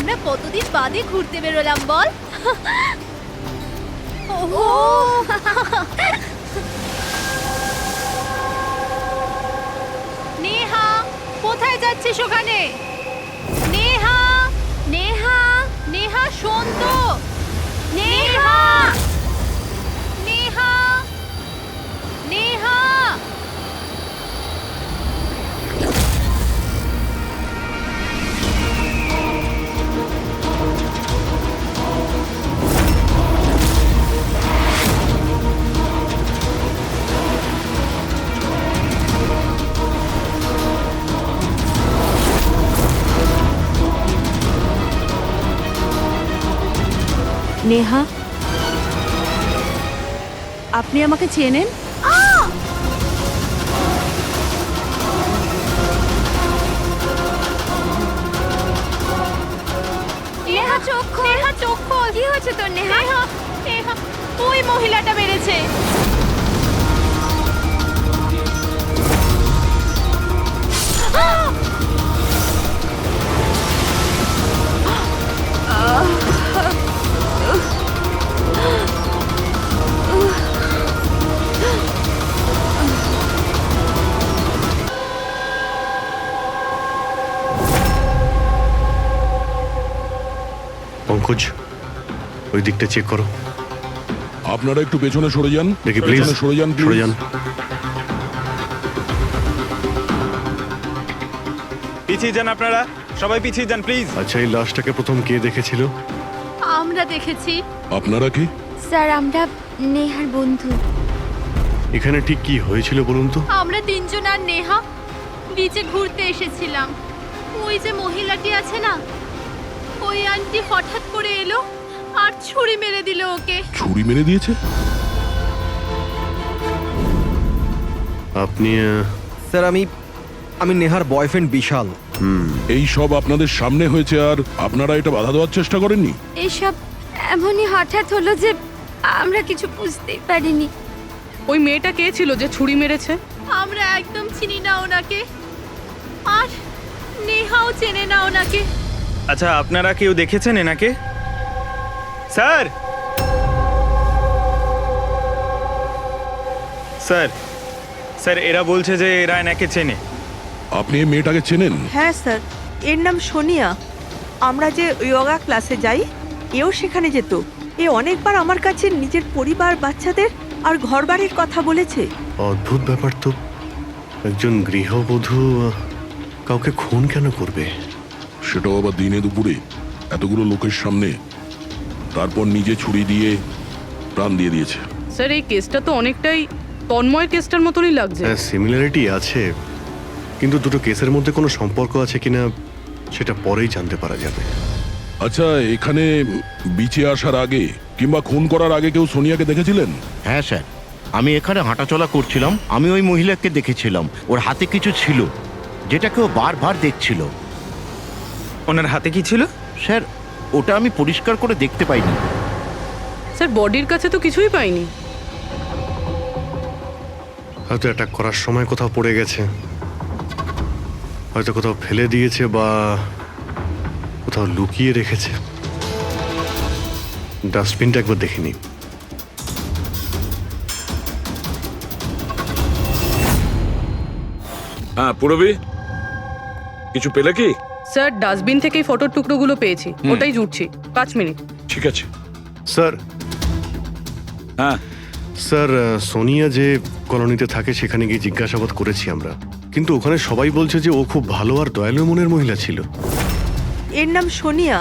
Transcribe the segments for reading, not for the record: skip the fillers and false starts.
আমরা কতদিন বাদে ঘুরতে বেরোলাম বল। ওহো নেহা, কোথায় যাচ্ছিস ওখানে? নেহা, নেহা, নেহা শোন তো। নেহা, নেহা, নেহা। নেহা, আপনি আমাকে চেনেন? নেহা চোখ খোল। নেহা চোখ খোল। কি হয়েছে তোর নেহা? নেহা, নেহা, ওই মহিলাটা মেরেছে। পঙ্কজ, ওই দিকটা চেক করো। আপনারা একটু পেছনে সরে যান। দেখি প্লিজ, পেছনে সরে যান, সরে যান। পিছিয়ে যান আপনারা, সবাই পিছিয়ে যান প্লিজ। আচ্ছা, এই লাশটাকে প্রথম কে দেখেছিল? আমরা দেখেছি। আপনারা কি? স্যার, আমরা নেহার বন্ধু। এখানে ঠিক কি হয়েছিল বলুন তো? আমরা তিনজন আর নেহা বিচে ঘুরতে এসেছিলাম। ওই যে মহিলাটি আছে না, ওই আন্টি হঠাৎ করে এলো আর ছুরি মেরে দিল ওকে। ছুরি মেরে দিয়েছে? আপনি স্যার, আমি নেহার বয়ফ্রেন্ড বিশাল। এই সব আপনাদের সামনে হয়েছে আর আপনারা এটা বাধা দেওয়ার চেষ্টা করেননি? এইসব এমনই হঠাৎ হলো যে আমরা কিছু বুঝতেই পারিনি। ওই মেয়েটা কে ছিল যে ছুরি মেরেছে? আমরা একদম চিনি না ওনাকে, আর নেহাও চেনে না ওনাকে। আচ্ছা, আপনারা কেউ দেখেছেন এনাকে? স্যার, স্যার, স্যার, এরা বলছে যে এরা এনাকে চেনে। আপনি এই মেয়েটাকে চেনেন? হ্যাঁ স্যার, এর নাম সোনিয়া। আমরা যে যোগা ক্লাসে যাই, এও সেখানে যেত। এ অনেকবার আমার কাছে নিজের পরিবার, বাচ্চাদের আর ঘরবাড়ির কথা বলেছে। অদ্ভুত ব্যাপার তো। একজন গৃহবধূ কাউকে খুন কেন করবে? সেটাও আবার দিনে দুপুরে, এতগুলো লোকের সামনে। তারপর নিজে ছুরি দিয়ে প্রাণ দিয়ে দিয়েছে। স্যার, এই কেসটা তো অনেকটাই তন্ময়ের কেসটার মতনই লাগছে। হ্যাঁ, সিমিলারিটি আছে, কিন্তু দুটো কেসের মধ্যে কোনো সম্পর্ক আছে কিনা সেটা পরেই জানতে পারা যাবে। আচ্ছা, এখানে বিচে আসার আগে কিংবা খুন করার আগে কেউ সোনিয়াকে দেখেছিলেন? হ্যাঁ স্যার, আমি এখানে হাঁটাচলা করছিলাম, আমি ওই মহিলাকে দেখেছিলাম। ওর হাতে কিছু ছিল যেটা কেউ বারবার দেখছিল। ওনার হাতে কি ছিল? স্যার, ওটা আমি পরিষ্কার করে দেখতে পাইনি। স্যার, বডির কাছে তো কিছুই পাইনি। হয়তো অ্যাটাক করার সময় কোথাও পড়ে গেছে, হয়তো কোথাও ফেলে দিয়েছে বা কোথাও লুকিয়ে রেখেছে। ডাস্টবিনটা একবার দেখিনি। হ্যাঁ পুরবি, কিছু পেলে কি? স্যার, ডাস্টবিন থেকেই ফটোর টুকরোগুলো পেয়েছি, ওটাই জুটছি। 5 মিনিট। ঠিক আছে স্যার। হ্যাঁ স্যার, সোনিয়া যে কলোনিতে থাকে সেখানে গিয়ে জিজ্ঞাসাবাদ করেছি আমরা, কিন্তু ওখানে সবাই বলছে যে ও খুব ভালো আর দয়ালু মনের মহিলা ছিল। এর নাম সোনিয়া।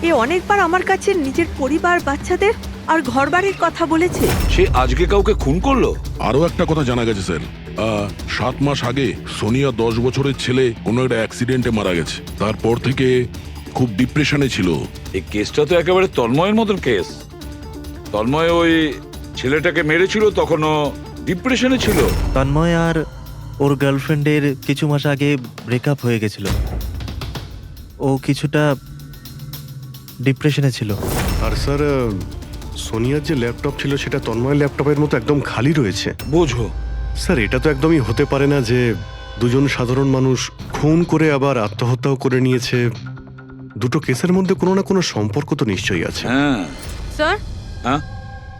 এ অনেকবার আমার কাছে নিজের পরিবার, বাচ্চাদের আর ঘরবাড়ির কথা বলেছে। সে আজকে কাউকে খুন করলো? আরো একটা কথা জানা গেছে স্যার, 7 মাস আগে সোনিয়া 10 বছরের ছেলে কোনো একটা অ্যাক্সিডেন্টে মারা গেছে। তারপর থেকে খুব ডিপ্রেশনে ছিল। এই কেসটা তো একেবারে তন্ময়ের মতন কেস। তন্ময় ওই ছেলেটাকে মেরেছিল, তখনও ডিপ্রেশনে ছিল। তন্ময় আর ওর গার্লফ্রেন্ডের কিছু মাস আগে ব্রেকআপ হয়ে গেছিল। ও কিছুটা ডিপ্রেশনে ছিল। আর স্যার, সোনিয়ার যে ল্যাপটপ ছিল সেটা তন্ময়ের ল্যাপটপের মতো একদম খালি রয়েছে। বোঝো স্যার, এটা তো একদমই হতে পারে না যে দুজন সাধারণ মানুষ খুন করে আবার আত্মহত্যাও করে নিয়েছে। দুটো কেসের মধ্যে কোনো না কোনো সম্পর্ক তো নিশ্চয়ই আছে। হ্যাঁ স্যার হ্যাঁ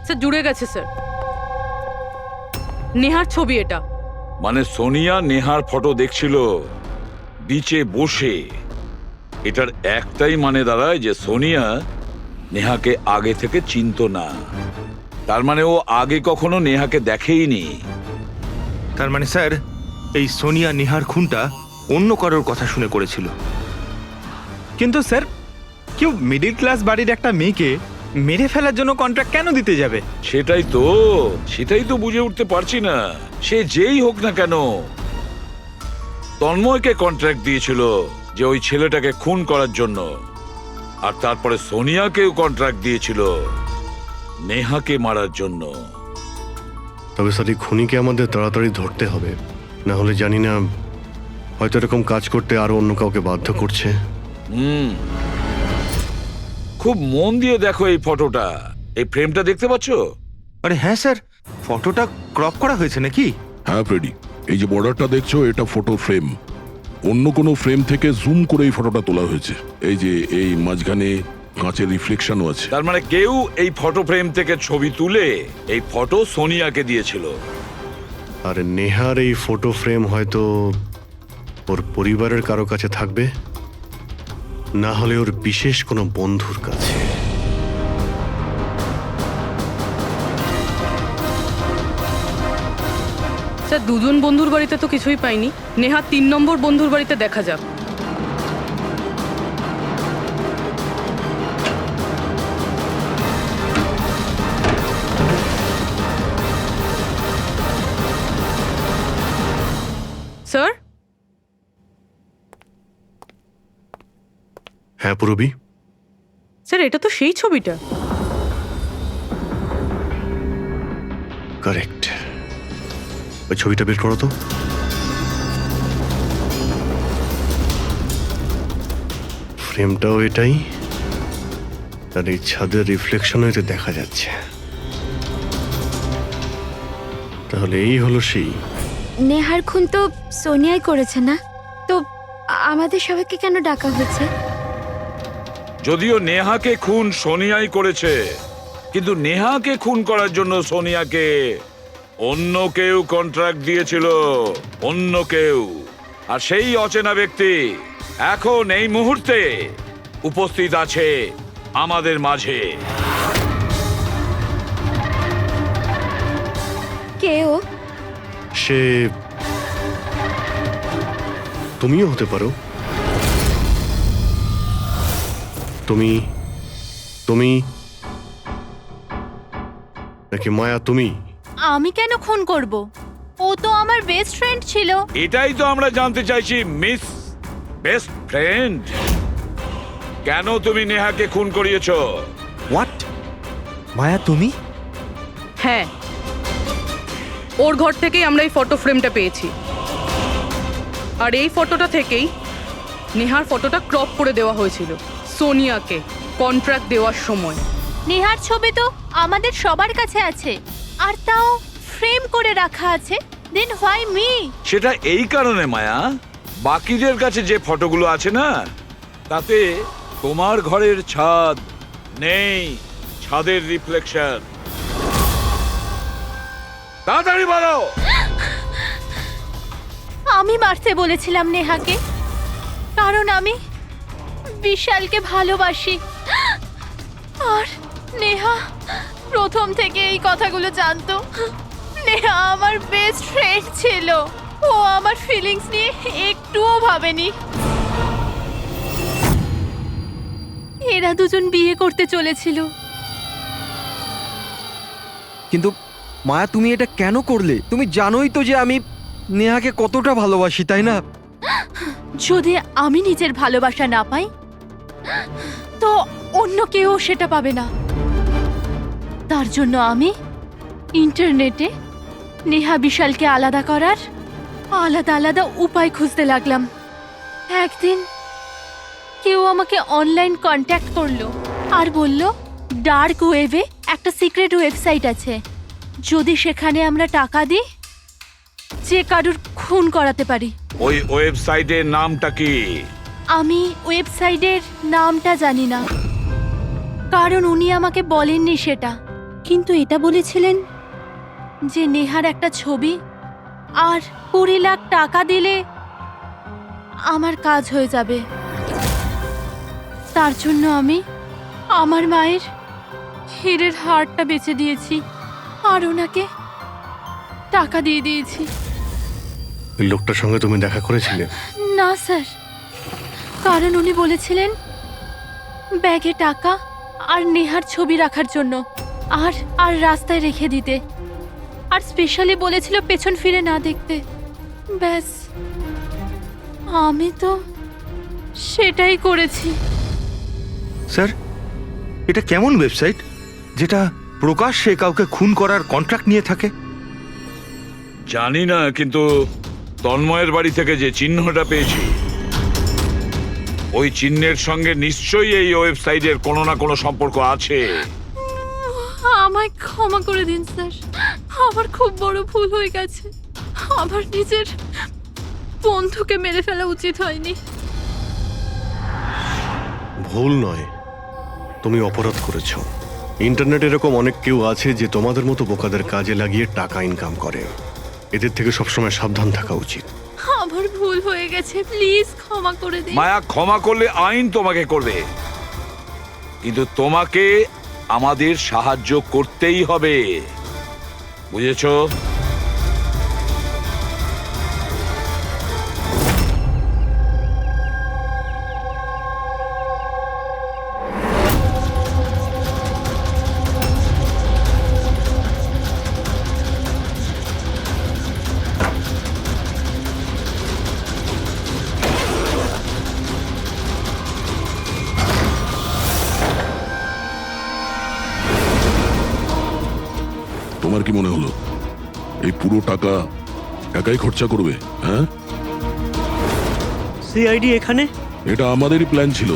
স্যার জুড়ে গেছে স্যার। নেহার ছবি এটা। মানে সোনিয়া নেহার ফটো দেখছিল বিচে বসে। এটার একটাই মানে দাঁড়ায় যে সোনিয়া নেহাকে আগে থেকে চিনতো না। তার মানে ও আগে কখনো নেহাকে দেখেইনি। তার মানে স্যার এই সোনিয়া নেহার খুনটা অন্য কারোর কথা শুনে করেছিল। কিন্তু স্যার কেউ মিডল ক্লাস বাড়ির একটা মেয়েকে মেরে ফেলার জন্য কন্ট্রাক্ট কেন দিতে যাবে? সেটাই তো বুঝে উঠতে পারছি না। সে যেই হোক না কেন তন্ময়কে কন্ট্রাক্ট দিয়েছিল যে ওই ছেলেটাকে খুন করার জন্য, আর তারপরে সোনিয়াকেও কন্ট্রাক্ট দিয়েছিল নেহাকে মারার জন্য। তবে স্যার এই খুনিকে আমাদের তাড়াতাড়ি ধরতে হবে, না হলে জানি না হয়তো এরকম কাজ করতে আরো অন্য কাউকে বাধ্য করছে। খুব মন দিয়ে দেখো এই ফটোটা, এই ফ্রেমটা দেখতে পাচ্ছো? আরে হ্যাঁ স্যার, ফটোটা ক্রপ করা হয়েছে নাকি? হ্যাঁ ফ্রেডি, এই যে বর্ডারটা দেখছো এটা ফটো ফ্রেম। অন্য কোনো ফ্রেম থেকে জুম করে এই ফটোটা তোলা হয়েছে। এই যে এই মাঝখানে কাঁচের রিফ্লেকশনও আছে। তার মানে কেউ এই ফটো ফ্রেম থেকে ছবি তুলে এই ফটো সোনিয়াকে দিয়েছিল। আর নেহার এই ফটো ফ্রেম হয়তো ওর পরিবারের কারো কাছে থাকবে, না হলে ওর বিশেষ কোনো বন্ধুর কাছে। স্যার দুজন বন্ধুর বাড়িতে তো কিছুই পাইনি। নেহা 3 নম্বর বন্ধুর বাড়িতে দেখা যাক। স্যার হ্যাঁ পুরবি, স্যার এটা তো সেই ছবিটা। কারেক্ট। ওই ছবিটা বের করো তো। ফ্রেমটাও এটাই, আর এই ছাদের রিফ্লেকশনও এতে দেখা যাচ্ছে। তাহলে এই হলো সেই। নেহার খুন তো সোনিয়াই করেছে না? তো আমাদের সবাইকে কেন ডাকা হয়েছে? যদিও নেহাকে খুন সোনিয়াই করেছে, কিন্তু নেহাকে খুন করার জন্য সোনিয়াকে অন্য কেউ কন্ট্রাক্ট দিয়েছিল, অন্য কেউ। আর সেই অচেনা ব্যক্তি এখন এই মুহূর্তে উপস্থিত আছে আমাদের মাঝে। কেউ? সে তুমিও হতে পারো। তুমি তুমি নাকি মায়া তুমি? আমি কেন খুন করব? ও তো আমার বেস্ট ফ্রেন্ড ছিল। এটাই তো আমরা জানতে চাইছি মিস বেস্ট ফ্রেন্ড। কেন তুমি নেহাকে খুন করিয়েছো? হোয়াট? মায়া তুমি? হ্যাঁ, ওর ঘর থেকেই আমরা এই ফটো ফ্রেমটা পেয়েছি। আর এই ফটোটা থেকেই নেহার ফটোটা ক্রপ করে দেওয়া হয়েছিল সোনিয়াকে কন্ট্রাক্ট দেওয়ার সময়। নেহার ছবি তো আমাদের সবার কাছে আছে, আর তাও ফ্রেম করে রাখা আছে। Then why me? সেটা এই কারণে মায়া, বাকিদের কাছে যে ফটোগুলো আছে না, তাতে তোমার ঘরের ছাদ নেই, ছাদের রিফ্লেকশন। তাড়াতাড়ি বলো। আমি মারতে বলেছিলাম নেহাকে, কারণ আমি বিশালকে ভালোবাসি। আর নেহা প্রথম থেকে এই কথাগুলো জানতো। নেহা আমার বেস্ট ফ্রেন্ড ছিল, ও আমার ফিলিংস নিয়ে একটুও ভাবেনি। এরা দুজন বিয়ে করতে চলেছিল। কিন্তু মায়া তুমি এটা কেন করলে? তুমি জানোই তো যে আমি নেহাকে কতটা ভালোবাসি, তাই না? যদি আমি নিজের ভালোবাসা না পাই, তো অন্য কেউ সেটা পাবে না। তার জন্য আমি ইন্টারনেটে নেহা বিশালকে আলাদা করার আলাদা আলাদা উপায় খুঁজতে লাগলাম। একদিন কেউ আমাকে অনলাইন কন্ট্যাক্ট করলো আর বলল ডার্ক ওয়েবে একটা সিক্রেট ওয়েবসাইট আছে, যদি সেখানে আমরা টাকা দিই যে কারুর খুন করাতে পারি। ওই ওয়েবসাইটের নামটা কি? আমি ওয়েবসাইটের নামটা জানি না, কারণ উনি আমাকে বলেননি সেটা। কিন্তু এটা বলেছিলেন যে নেহার একটা ছবি আর 20 লাখ টাকা দিলে আমার কাজ হয়ে যাবে। তার জন্য আমি আমার মায়ের হীরের হারটা বেচে দিয়েছি আর ওনাকে টাকা দিয়ে দিয়েছি। ওই লোকটার সঙ্গে তুমি দেখা করেছিলে? না স্যার, কারণ উনি বলেছিলেন ব্যাগে টাকা আর নেহার ছবি রাখার জন্য, আর আর রাস্তায় রেখে দিতে, আর স্পেশালি বলেছিল পেছন ফিরে না দেখতে। ব্যাস, আমি তো সেটাই করেছি। স্যার, এটা কেমন ওয়েবসাইট যেটা প্রকাশ্যে কাউকে খুন করার কন্ট্রাক্ট নিয়ে থাকে? জানি না, কিন্তু তন্ময়ের বাড়ি থেকে যে চিহ্নটা পেয়েছি, ওই চিহ্নের সঙ্গে নিশ্চয়ই এই ওয়েবসাইটের কোনো না কোনো সম্পর্ক আছে। আমায় ক্ষমা করে দিন স্যার, আমার খুব বড় ভুল হয়ে গেছে। আমার নিজের বন্ধুকে মেরে ফেলা উচিত হয়নি। ভুল নয়, তুমি অপরাধ করেছো। ইন্টারনেটে এরকম অনেক কেউ আছে যে তোমাদের মতো বোকাদের কাজে লাগিয়ে টাকা ইনকাম করে। এদের থেকে সবসময় সাবধান থাকা উচিত। আমার ভুল হয়ে গেছে, প্লিজ ক্ষমা করে দিন। মায়া, ক্ষমা করলে আইন তোমাকে করবে, কিন্তু তোমাকে আমাদের সাহায্য করতেই হবে, বুঝেছো? তোমার কি মনে হলো এই পুরো টাকা একাই খরচা করবে? হ্যাঁ, সিআইডি এখানে? এটা আমাদেরই প্ল্যান ছিল,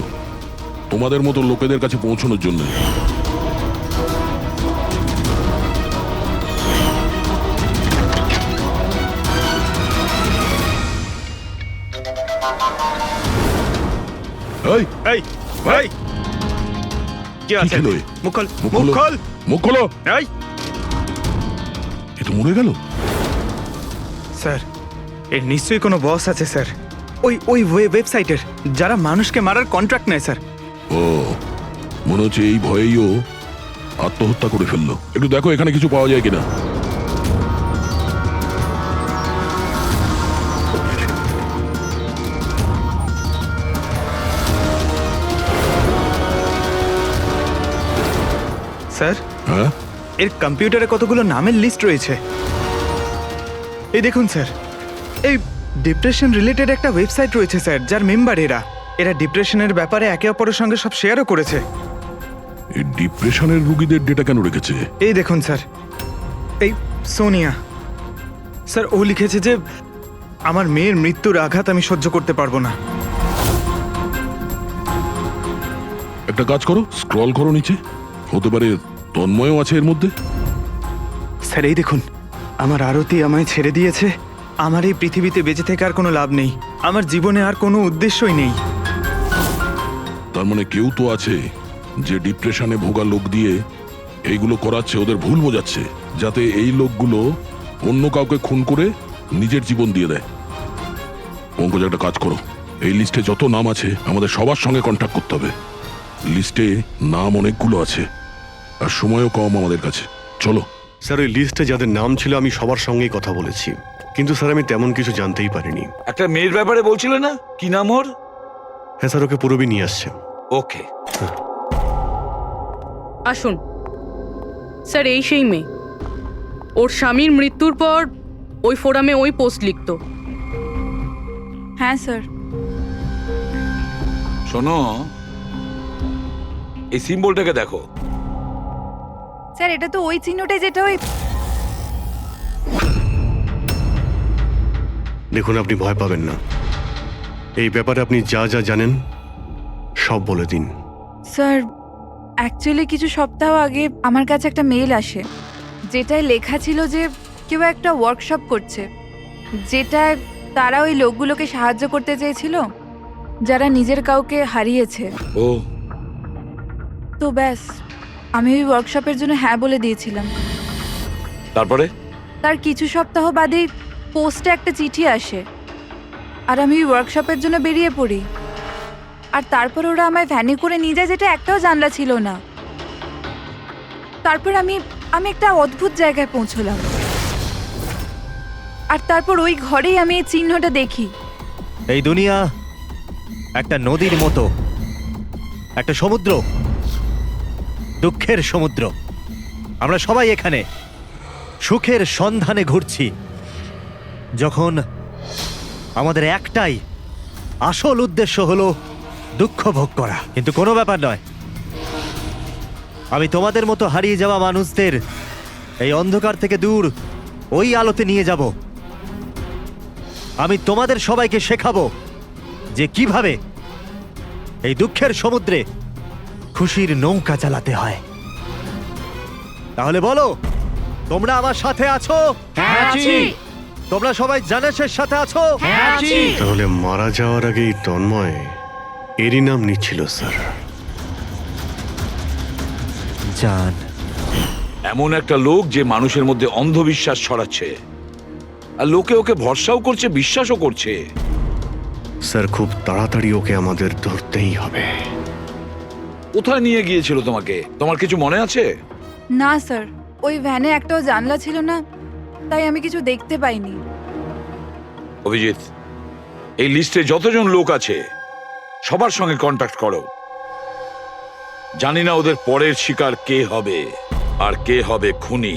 তোমাদের মতো লোকেদের কাছে পৌঁছানোর জন্য। এই, এই ভাই, কি কি আছে? ছিল এ? মুখ খোল, মুখ মুখ খোলো। খোল। মুখ খোলো। এই এ তো মরে গেল। স্যার, এর নিশ্চয়ই কোনো বস আছে স্যার, ওই ওয়েবসাইটের, যারা মানুষকে মারার কন্ট্রাক্ট নেয় স্যার। ও, মনে হচ্ছে এই ভয়েই ও আত্মহত্যা করে ফেললো। একটু দেখো এখানে কিছু পাওয়া যায় কিনা। স্যার, হ্যাঁ, এর কম্পিউটারে কতগুলো নামের লিস্ট রয়েছে। এই দেখুন স্যার, এই ডিপ্রেশন রিলেটেড একটা ওয়েবসাইট রয়েছে স্যার, যার মেম্বার এরা ডিপ্রেশনের ব্যাপারে একে অপরের সঙ্গে সব শেয়ারও করেছে। এই ডিপ্রেশনের রুগীদের ডেটা কেন রেখেছে? এই দেখুন স্যার, এই সোনিয়া স্যার, ও লিখেছে যে আমার মেয়ের মৃত্যুর আঘাত আমি সহ্য করতে পারবো না। একটা কাজ করো, স্ক্রল করো নিচে, হতে পারে তন্ময়ও আছে এর মধ্যে। স্যার এই দেখুন, আমার আরতি আমায় ছেড়ে দিয়েছে, আমার এই পৃথিবীতে বেঁচে থেকে আর কোনো লাভ নেই, আমার জীবনে আর কোনো উদ্দেশ্যই নেই। তার মানে কেউ তো আছে যে ডিপ্রেশনে ভোগা লোক দিয়ে এইগুলো করাচ্ছে, ওদের ভুল বোঝাচ্ছে, যাতে এই লোকগুলো অন্য কাউকে খুন করে নিজের জীবন দিয়ে দেয়। পঙ্কজ, একটা কাজ করো, এই লিস্টে যত নাম আছে আমাদের সবার সঙ্গে কন্ট্যাক্ট করতে হবে। লিস্টে নাম অনেকগুলো আছে আর সময়ও কম আমাদের কাছে। চলো। স্যার, ওই লিস্টে যাদের নাম ছিল আমি সবার সঙ্গেই কথা বলেছি, কিন্তু স্যার আমি তেমন কিছু জানতেই পারিনি। একটা মেয়ের ব্যাপারে বলছিলে না, কি নাম ওর? হ্যাঁ স্যার, ওকে পুরবি নিয়ে আসছে। ওকে, আসুন স্যার, এই সেই মেয়ে, ওর স্বামীর মৃত্যুর পর ওই ফোরামে ওই পোস্ট লিখতো। হ্যাঁ স্যার। শোনো, এই সিম্বলটাকে দেখো। স্যার, এটা তো ওই চিহ্নটাই যেটা ওই। দেখুন, আপনি ভয় পাবেন না, এই ব্যাপারে আপনি যা যা জানেন সব বলে দিন। স্যার, অ্যাকচুয়ালি কিছু সপ্তাহ আগে আমার কাছে একটা মেল আসে, যেটায় লেখা ছিল যে কেউ একটা ওয়ার্কশপ করছে, যেটায় তারা ওই লোকগুলোকে সাহায্য করতে চেয়েছিল, যারা নিজের কাউকে হারিয়েছে। ও তো ব্যাস, আমি ওই ওয়ার্কশপের জন্য হ্যাঁ বলে দিয়েছিলাম। তারপরে তার কিছু সপ্তাহ বাদেই পোস্টে একটা চিঠি আসে, আর আমি ওই ওয়ার্কশপের জন্য বেরিয়ে পড়ি। আর তারপর ওরা আমায় ভ্যানে করে নিয়ে যায়, যেটা একটাও জানলা ছিল না। তারপর আমি একটা অদ্ভুত জায়গায় পৌঁছলাম, আর তারপর ওই ঘরেই আমি এই চিহ্নটা দেখি। এই দুনিয়া একটা নদীর মতো, একটা সমুদ্র, দুঃখের সমুদ্র। আমরা সবাই এখানে সুখের সন্ধানে ঘুরছি, যখন আমাদের একটাই আসল উদ্দেশ্য হলো দুঃখ ভোগ করা। কিন্তু কোনো ব্যাপার নয়, আমি তোমাদের মতো হারিয়ে যাওয়া মানুষদের এই অন্ধকার থেকে দূর ওই আলোতে নিয়ে যাব। আমি তোমাদের সবাইকে শেখাবো যে কিভাবে এই দুঃখের সমুদ্রে খুশির নৌকা চালাতে হয়। তাহলে বলো, তোমরা আমার সাথে আছো? তোমরা সবাই জানেশের সাথে আছো? তাহলে মারা যাওয়ার আগেই তন্ময় এরই নাম নিচ্ছিল স্যার। জান, এমন একটা লোক যে মানুষের মধ্যে অন্ধবিশ্বাস ছড়াচ্ছে, আর লোকে ওকে ভরসাও করছে, বিশ্বাসও করছে। স্যার খুব তাড়াতাড়ি ওকে আমাদের ধরতেই হবে। কোথায় নিয়ে গিয়েছিল তোমাকে? তোমার কিছু মনে আছে? না স্যার, ওই ভ্যানে একটাও জানলা ছিল না, তাই আমি কিছু দেখতে পাইনি। অভিজিৎ, এই লিস্টে যতজন লোক আছে সবার সঙ্গে কন্ট্যাক্ট করো। জানি না ওদের পরের শিকার কে হবে আর কে হবে খুনি।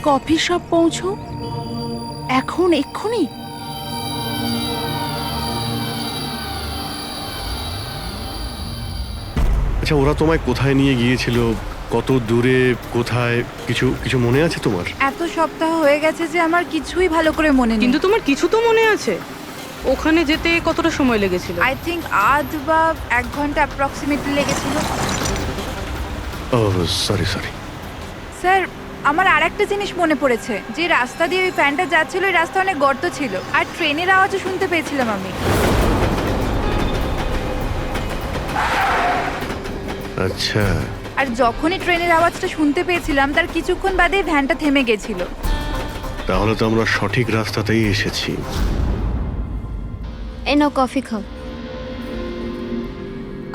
কফি শপ পৌঁছো এখন, এক্ষুনি? আচ্ছা, ওরা তোমায় কোথায় নিয়ে গিয়েছিল, কত দূরে, কোথায়, কিছু কিছু মনে আছে তোমার? এত সপ্তাহ হয়ে গেছে যে আমার কিছুই ভালো করে মনে নেই। কিন্তু তোমার কিছু তো মনে আছে? ওখানে যেতে কতটা সময় লেগেছিল? আই থিঙ্ক আধ বা 1 ঘন্টা অ্যাপ্রক্সিমেটলি লেগেছিল। ও সরি। স্যার, আমার আরেকটা জিনিস মনে পড়েছে, যে রাস্তা দিয়ে ওই ফ্যানটা যাচ্ছিল ওই রাস্তা অনেক গর্ত ছিল, আর ট্রেনের আওয়াজও শুনতে পেয়েছিলাম আমি। আচ্ছা, আর যখনই ট্রেনের আওয়াজটা শুনতে পেয়েছিলাম তার কিছুক্ষণ বাদেই ভ্যানটা থেমে গেছিল। তাহলে তো আমরা সঠিক রাস্তাতেই এসেছি। এই নাও কফি খাও।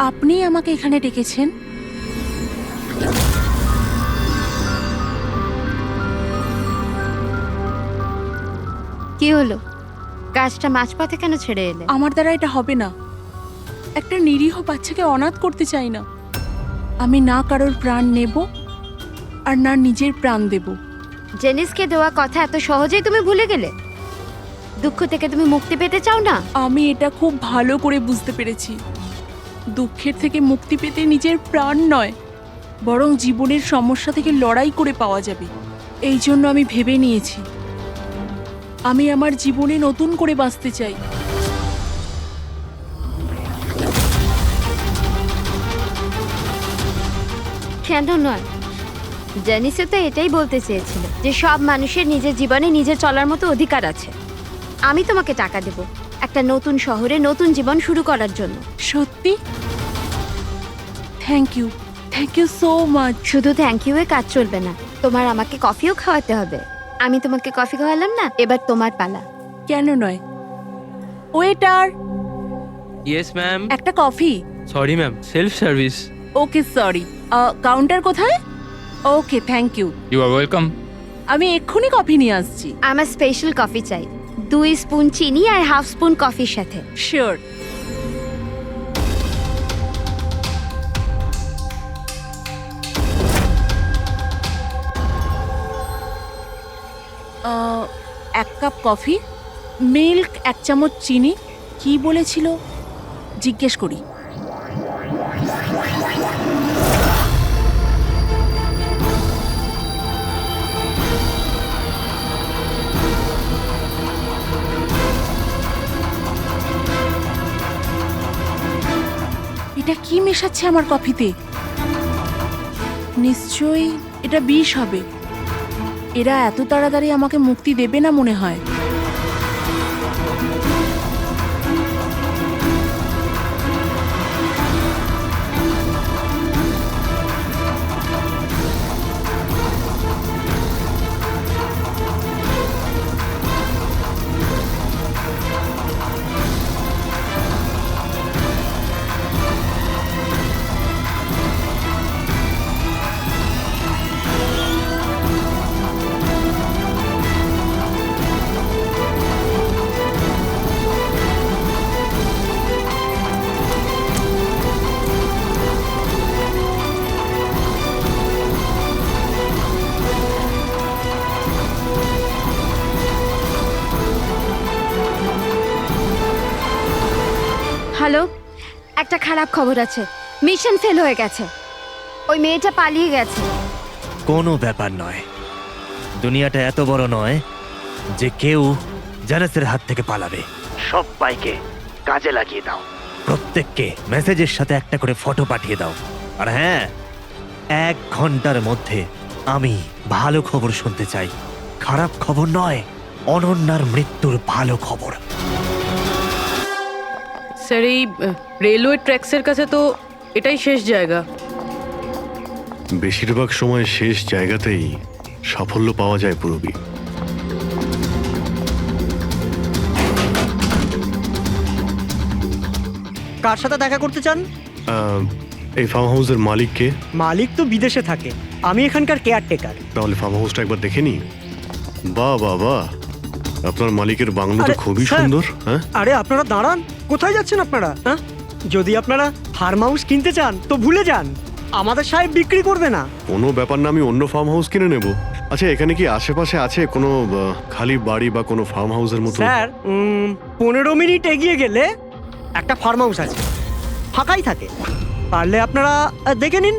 আপনি আমাকে এখানে ডেকেছেন? কি হলো? কাজটা মাঝপথে কেন ছেড়ে এলে? আমার দ্বারা এটা হবে না। একটা নিরীহ বাচ্চাকে অনাথ করতে চাই না। আমি না কারোর প্রাণ নেব আর না নিজের প্রাণ দেব। জেনিসকে দেওয়া কথা এত সহজেই তুমি ভুলে গেলে? দুঃখ থেকে তুমি মুক্তি পেতে চাও না? আমি এটা খুব ভালো করে বুঝতে পেরেছি। দুঃখের থেকে মুক্তি পেতে নিজের প্রাণ নয়, বরং জীবনের সমস্যা থেকে লড়াই করে পাওয়া যাবে। এই জন্য আমি ভেবে নিয়েছি আমি আমার জীবনে নতুন করে বাঁচতে চাই। কেন নয়? জেনিসও তো এটাই বলতে চেয়েছিল যে সব মানুষের নিজের জীবনে নিজে চলার মতো অধিকার আছে। আমি তোমাকে টাকা দেব একটা নতুন শহরে নতুন জীবন শুরু করার জন্য। সত্যি? Thank you so much. শুধু থ্যাংক ইউ এ কাজ চলবে না, তোমার আমাকে কফিও খাওয়াতে হবে। আমি তোমাকে কফি খাওয়ালাম না, এবার তোমার পালা। কেন নয়? Waiter, yes ma'am. একটা coffee. Sorry ma'am, self service. Okay sorry, counter কোথায়? Okay thank you. You are welcome. আমি এক্ষুনি কফি নিয়ে আসছি। আমার স্পেশাল কফি চাই, 2 স্পুন চিনি আর হাফ স্পুন কফির সাথে। শিওর। এক কাপ কফি, মিল্ক 1 চামচ চিনি। কি বলেছিল জিজ্ঞেস করি। এটা কি মেশাচ্ছে আমার কফিতে? নিশ্চয়ই এটা বিষ হবে। এরা এত তাড়াতাড়ি আমাকে মুক্তি দেবে না মনে হয়। হ্যালো, একটা খারাপ খবর আছে। মিশন ফেল হয়ে গেছে। ওই মেয়েটা পালিয়ে গেছে। কোনো ব্যাপার নয়, দুনিয়াটা এত বড় নয় যে কেউ জানাসের হাত থেকে পালাবে। সবাইকে কাজে লাগিয়ে দাও, প্রত্যেককে মেসেজের সাথে একটা করে ফটো পাঠিয়ে দাও। আর হ্যাঁ, 1 ঘন্টার মধ্যে আমি ভালো খবর শুনতে চাই। খারাপ খবর নয়, অনন্যার মৃত্যুর ভালো খবর। স্যার, এই রেলওয়ে ট্র্যাক্সের কাছে তো এটাই শেষ জায়গা। বেশিরভাগ সময় শেষ জায়গাতেই সাফল্য পাওয়া যায় পূরবী। কার সাথে দেখা করতে চান? এই ফার্ম হাউসের মালিককে। মালিক তো বিদেশে থাকে, আমি এখানকার কেয়ারটেকার। তাহলে ফার্ম হাউসটা একবার দেখে নি। বাহ বাহ বাহ, আপনার মালিকের বাংলো তো আরে, খুবই স্যার। সুন্দর। হ্যাঁ, আরে আপনারা দাঁড়ান, কোথায় যাচ্ছেন আপনারা? হ্যাঁ, যদি আপনারা ফার্ম হাউস কিনতে চান তো ভুলে যান, আমাদের সাহেব বিক্রি করবে না। কোনো ব্যাপার না, আমি অন্য ফার্ম হাউস কিনে নেব। আচ্ছা, এখানে কি আশেপাশে আছে কোনো খালি বাড়ি বা কোনো ফার্ম হাউসের মতো? স্যার, 15 মিনিট এগিয়ে গেলে একটা ফার্ম হাউস আছে, ফাঁকাই থাকে। পারলে আপনারা দেখে নিন।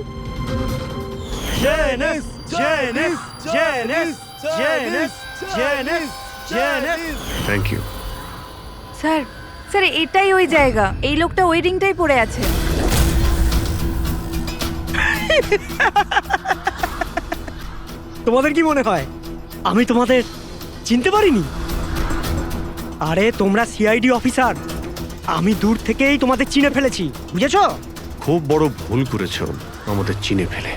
Thank you. স্যার, স্যার এটাই ওই জায়গা। এই লোকটা ওই রিংটাই পড়ে আছে। তোমাদের কি মনে হয় আমি তোমাদের চিনতে পারিনি? আরে তোমরা সিআইডি অফিসার, আমি দূর থেকেই তোমাদের চিনে ফেলেছি, বুঝেছো? খুব বড় ভুল করেছো আমাদের চিনে ফেলে।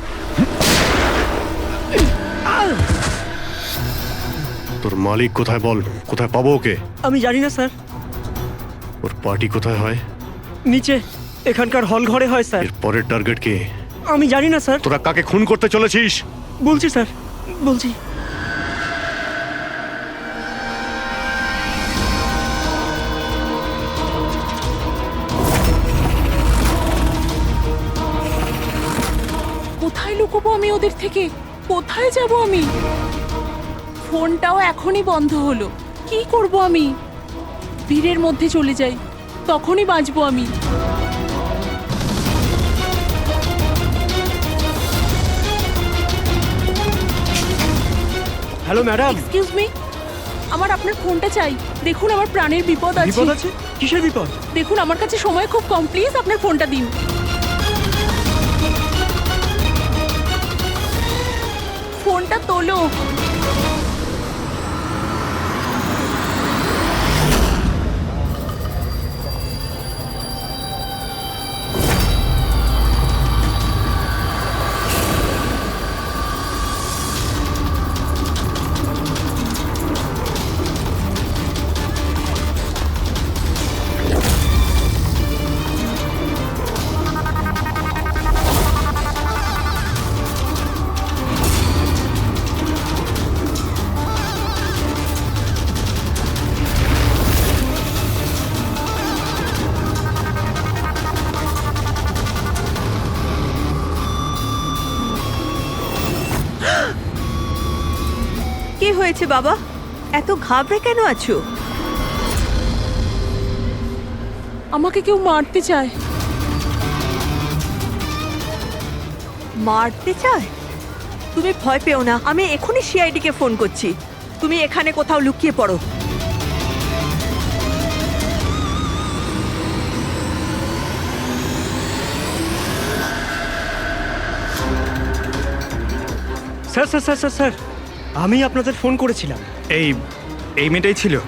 তোর মালিক কোথায় বল, কোথায় পাবো ওকে? আমি জানি না স্যার। ওর পার্টি কোথায় হয়? নিচে এখানকার হল ঘরে হয় স্যার। এর পরের টার্গেট কে? আমি জানি না স্যার। তোরা কাকে খুন করতে চলেছিস? বলছি স্যার, বলছি। কোথায় লুকোবো আমি ওদের থেকে? কোথায় যাব আমি? ফোনটাও এখনই বন্ধ হলো। কি করব আমি? ভিড়ের মধ্যে চলে যাই, তখনই বাঁচবো আমি। Hello madam. এক্সকিউজ মি, আমার আপনার ফোনটা চাই। দেখুন আমার প্রাণের বিপদ আছে। বিপদ আছে? কিসের বিপদ? দেখুন আমার কাছে সময় খুব কম, প্লিজ আপনার ফোনটা দিন। ফোনটা তোলো। কি হয়েছে বাবা? এত ঘাবড়ে কেন আছো? আমাকে কেউ মারতে চায়। মারতে চায়? তুমি ভয় পেও না, আমি এখনই সিআইডি কে ফোন করছি। তুমি এখানে কোথাও লুকিয়ে পড়ো। Sir sir sir sir sir, আমি আপনাদের ফোন করেছিলাম। এই মেয়েটাই ছিল?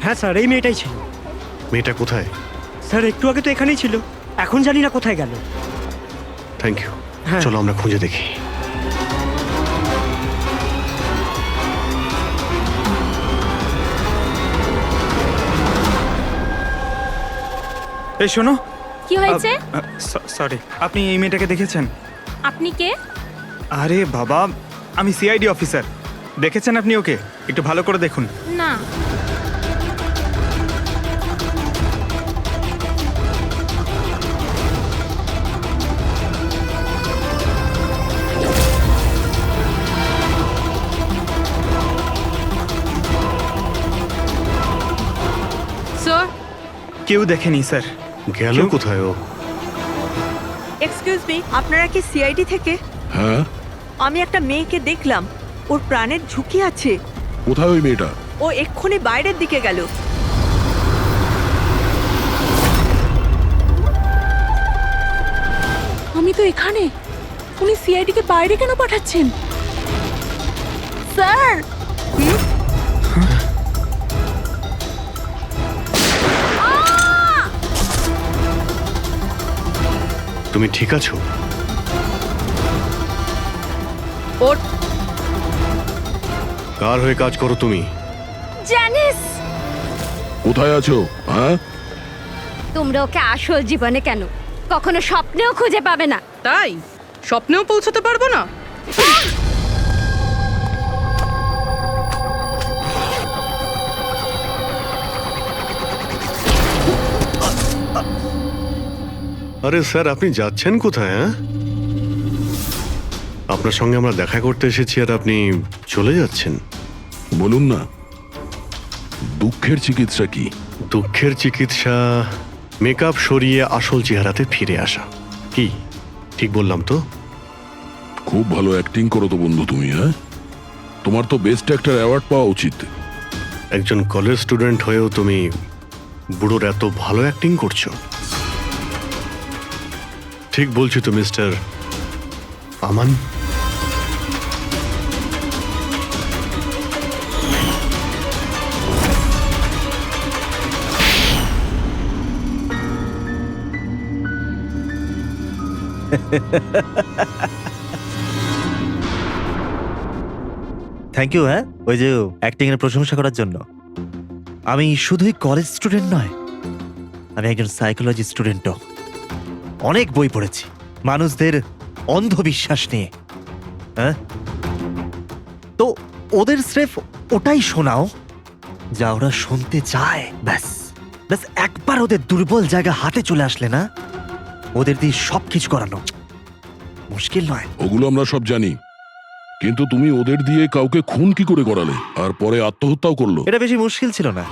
হ্যাঁ স্যার, এই মেয়েটাই ছিল। মেয়েটা কোথায়? স্যার একটু আগে তো এখানেই ছিল, এখন জানি না কোথায় গেল। Thank you. হ্যাঁ। চলো আমরা খুঁজে দেখি। এই শোনো। কি হয়েছে? সরি, আপনি এই মেয়েটাকে দেখেছেন? আপনি কে? আরে বাবা, আমি সিআইডি অফিসার। দেখেছেন আপনি ওকে? একটু ভালো করে দেখুন। না। স্যার, কেউ দেখেনি স্যার। গেল কেউ- কোথায় ও? এক্সকিউজ মি, আপনারা কি সিআইডি থেকে? হ্যাঁ, আমি একটা মেয়েকে দেখলাম, ওর প্রাণের ঝুঁকি আছে। কোথায় ওই মেয়েটা? ও এক্ষুনি বাইরের দিকে গেল। আমি তো এখানে। উনি সিআইডি কে বাইরে কেন পাঠাচ্ছেন? স্যার, তুমি ঠিক আছো? ওর কার হয়ে কাজ করো তুমি? জানিস, কোথায় আছো? হ্যাঁ, তোমরা ওকে আসল জীবনে কেন কখনো স্বপ্নেও খুঁজে পাবে না। তাই স্বপ্নেও পৌঁছতে পারবো না? আরে স্যার, আপনি যাচ্ছেন কোথায়? হ্যাঁ, আপনার সঙ্গে আমরা দেখা করতে এসেছি আর আপনি চলে যাচ্ছেন। বলুন না, দুঃখের চিকিৎসা কি? দুঃখের চিকিৎসা মেকআপ সরিয়ে আসল চেহারাতে ফিরে আসা। কি ঠিক বললাম তো? খুব ভালো অ্যাক্টিং করো তো বন্ধু তুমি। হ্যাঁ, তোমার তো বেস্ট অ্যাক্টর অ্যাওয়ার্ড পাওয়া উচিত। একজন কলেজ স্টুডেন্ট হয়েও তুমি বুড়োর এত ভালো অ্যাক্টিং করছো। ঠিক বলছি তো মিস্টার আমান? Thank you. হ্যাঁ, ওই যে অ্যাক্টিং এর প্রশংসা করার জন্য। আমি শুধুই কলেজ স্টুডেন্ট নয়, আমি একজন সাইকোলজি স্টুডেন্টও। অনেক বই পড়েছি মানুষদের অন্ধবিশ্বাস নিয়ে। হ্যাঁ, তো ওদের স্রেফ ওটাই শোনাও যা ওরা শুনতে চায়। ব্যাস ব্যাস, একবার ওদের দুর্বল জায়গা হাতে চলে আসলে না, ওদের দিয়ে সবকিছু করানো। মুশকিল নয়। ওগুলো আমরা সব জানি, কিন্তু তুমি ওদের দিয়ে কাউকে খুন কি করে করালে আর পরে আত্মহত্যাও করলো? এটা বেশি মুশকিল ছিল না।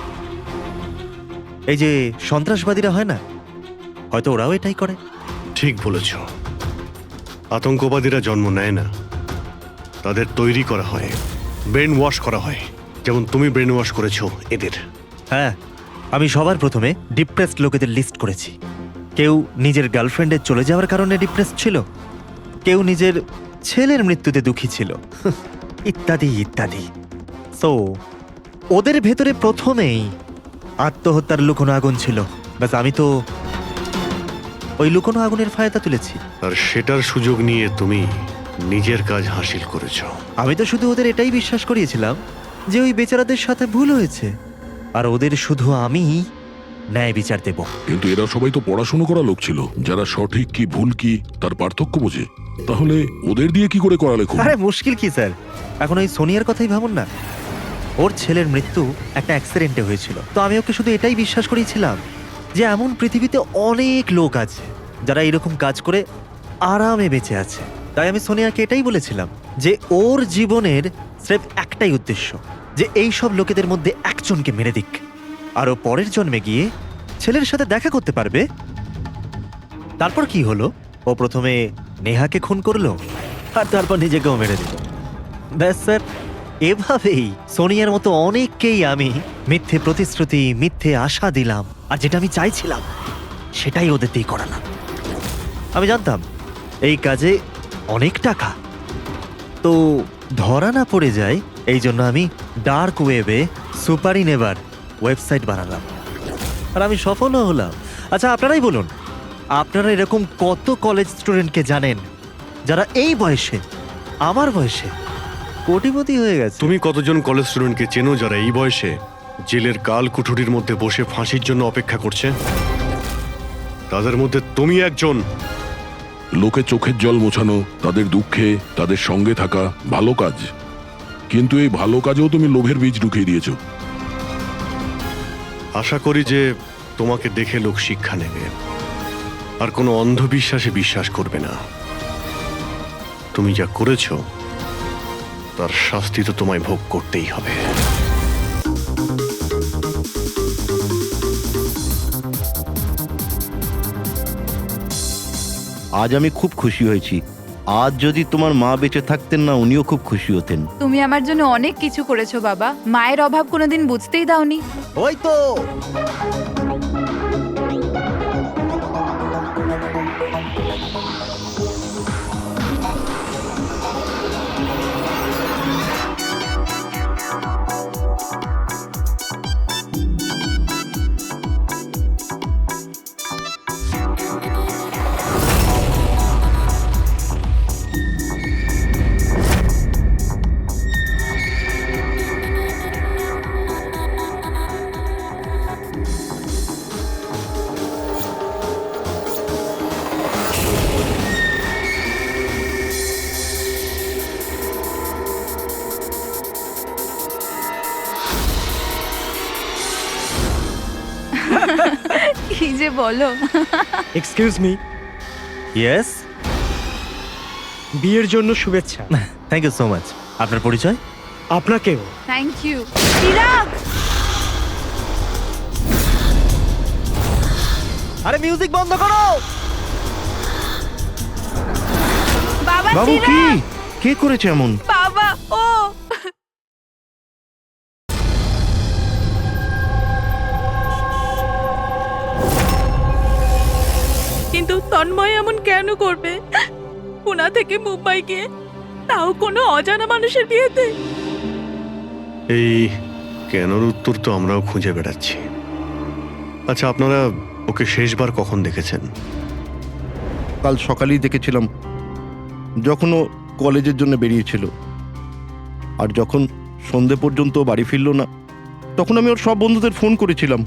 এই যে সন্ত্রাসবাদীরা হয় না, হয়তো ওরাও এটাই করে। ঠিক বলেছ, আতঙ্কবাদীরা জন্ম নেয় না, তাদের তৈরি করা হয়, ব্রেন ওয়াশ করা হয়, যেমন তুমি ব্রেন ওয়াশ করেছো এদের। হ্যাঁ, আমি সবার প্রথমে ডিপ্রেসড লোকেদের লিস্ট করেছি। কেউ নিজের গার্লফ্রেন্ডের চলে যাওয়ার কারণে ডিপ্রেসড ছিল, কেউ নিজের ছেলের মৃত্যুতে দুঃখী ছিল, ইত্যাদি ইত্যাদি। সো ওদের ভেতরে প্রথমেই আত্মহত্যার লুকোনো আগুন ছিল। ব্যাস, আমি তো ওই লুকোনো আগুনের ফায়দা তুলেছি। আর সেটার সুযোগ নিয়ে তুমি নিজের কাজ হাসিল করেছো। আমি তো শুধু ওদের এটাই বিশ্বাস করিয়েছিলাম যে ওই বেচারাদের সাথে ভুল হয়েছে, আর ওদের শুধু আমি ন্যায় বিচার দেব। কিন্তু এরা সবাই তো পড়াশোনা করা লোক ছিল, যারা সঠিক কি ভুল কি তার পার্থক্য বোঝে। তাহলে ওদের দিয়ে কি করে করালে খুন? আরে মুশকিল কি স্যার, এখন ওই সোনিয়ার কথাই ভাবুন না। ওর ছেলের মৃত্যু একটা অ্যাক্সিডেন্টে হয়েছিল, তো আমি ওকে শুধু এটাই বিশ্বাস করিয়েছিলাম যে এমন পৃথিবীতে অনেক লোক আছে যারা এরকম কাজ করে আরামে বেঁচে আছে। তাই আমি সোনিয়াকে এটাই বলেছিলাম যে ওর জীবনের স্রেফ একটাই উদ্দেশ্য, যে এই সব লোকেদের মধ্যে একজনকে মেরে দিক, আর ও পরের জন্মে গিয়ে ছেলের সাথে দেখা করতে পারবে। তারপর কি হলো, ও প্রথমে নেহাকে খুন করলো আর তারপর নিজেকেও মেরে দিল। ব্যাস স্যার, এভাবেই সোনিয়ার মতো অনেককেই আমি মিথ্যে প্রতিশ্রুতি, মিথ্যে আশা দিলাম, আর যেটা আমি চাইছিলাম সেটাই ওদের দিয়ে করালাম। আমি জানতাম এই কাজে অনেক টাকা, তো ধরা না পড়ে যায়, এই জন্য আমি ডার্ক ওয়েবে সুপারি নেভার ওয়েবসাইট বানালাম, আর আমি সফলও হলাম। আচ্ছা, আপনারাই বলুন, আপনারা এরকম কত কলেজ স্টুডেন্টকে জানেন যারা এই বয়সে, আমার বয়সে, কোটিপতি হয়ে গেছে? তুমি কতজন কলেজ স্টুডেন্টকে চেনো যারা এই বয়সে জেলের কাল কুঠুরির মধ্যে বসে ফাঁসির জন্য অপেক্ষা করছে? তাদের মধ্যে তুমি একজন। লোকে চোখের জল মোছানো, তাদের দুঃখে তাদের সঙ্গে থাকা ভালো কাজ, কিন্তু এই ভালো কাজেও তুমি লোভের বীজ ঢুকিয়ে দিয়েছো। আশা করি যে তোমাকে দেখে লোক শিক্ষা নেবে আর কোনো অন্ধবিশ্বাসে বিশ্বাস করবে না। তুমি যা করেছো তার শাস্তি তো তোমায় ভোগ করতেই হবে। আজ আমি খুব খুশি হয়েছি। আজ যদি তোমার মা বেঁচে থাকতেন না, উনিও খুব খুশি হতেন। তুমি আমার জন্য অনেক কিছু করেছো বাবা, মায়ের অভাব কোনোদিন বুঝতেই দাওনি। ওই তো কি যে বলো। এক্সকিউজ মি, ইয়েস, বিয়ের জন্য শুভেচ্ছা। Thank you so much. আপনার পরিচয়? আপনাকেও। Thank you. চিরাগ, আরে মিউজিক বন্ধ করো। বাবা বাবু, কি চিরাগ, কে করেছে এমন? বাবা ও। কিন্তু তন্ময় এমন কেন করবে? পুনা থেকে মুম্বাই গিয়ে, তাও কোনো অজানা মানুষের বিয়েতে। এই কেনর উত্তর তো আমরাও খুঁজে বেড়াচ্ছি। আচ্ছা, আপনারা ওকে শেষবার কখন দেখেছেন? কাল সকালেই দেখেছিলাম, যখন ও কলেজের জন্য বেরিয়েছিল। আর যখন সন্ধে পর্যন্ত বাড়ি ফিরলো না, তখন আমি ওর সব বন্ধুদের ফোন করেছিলাম,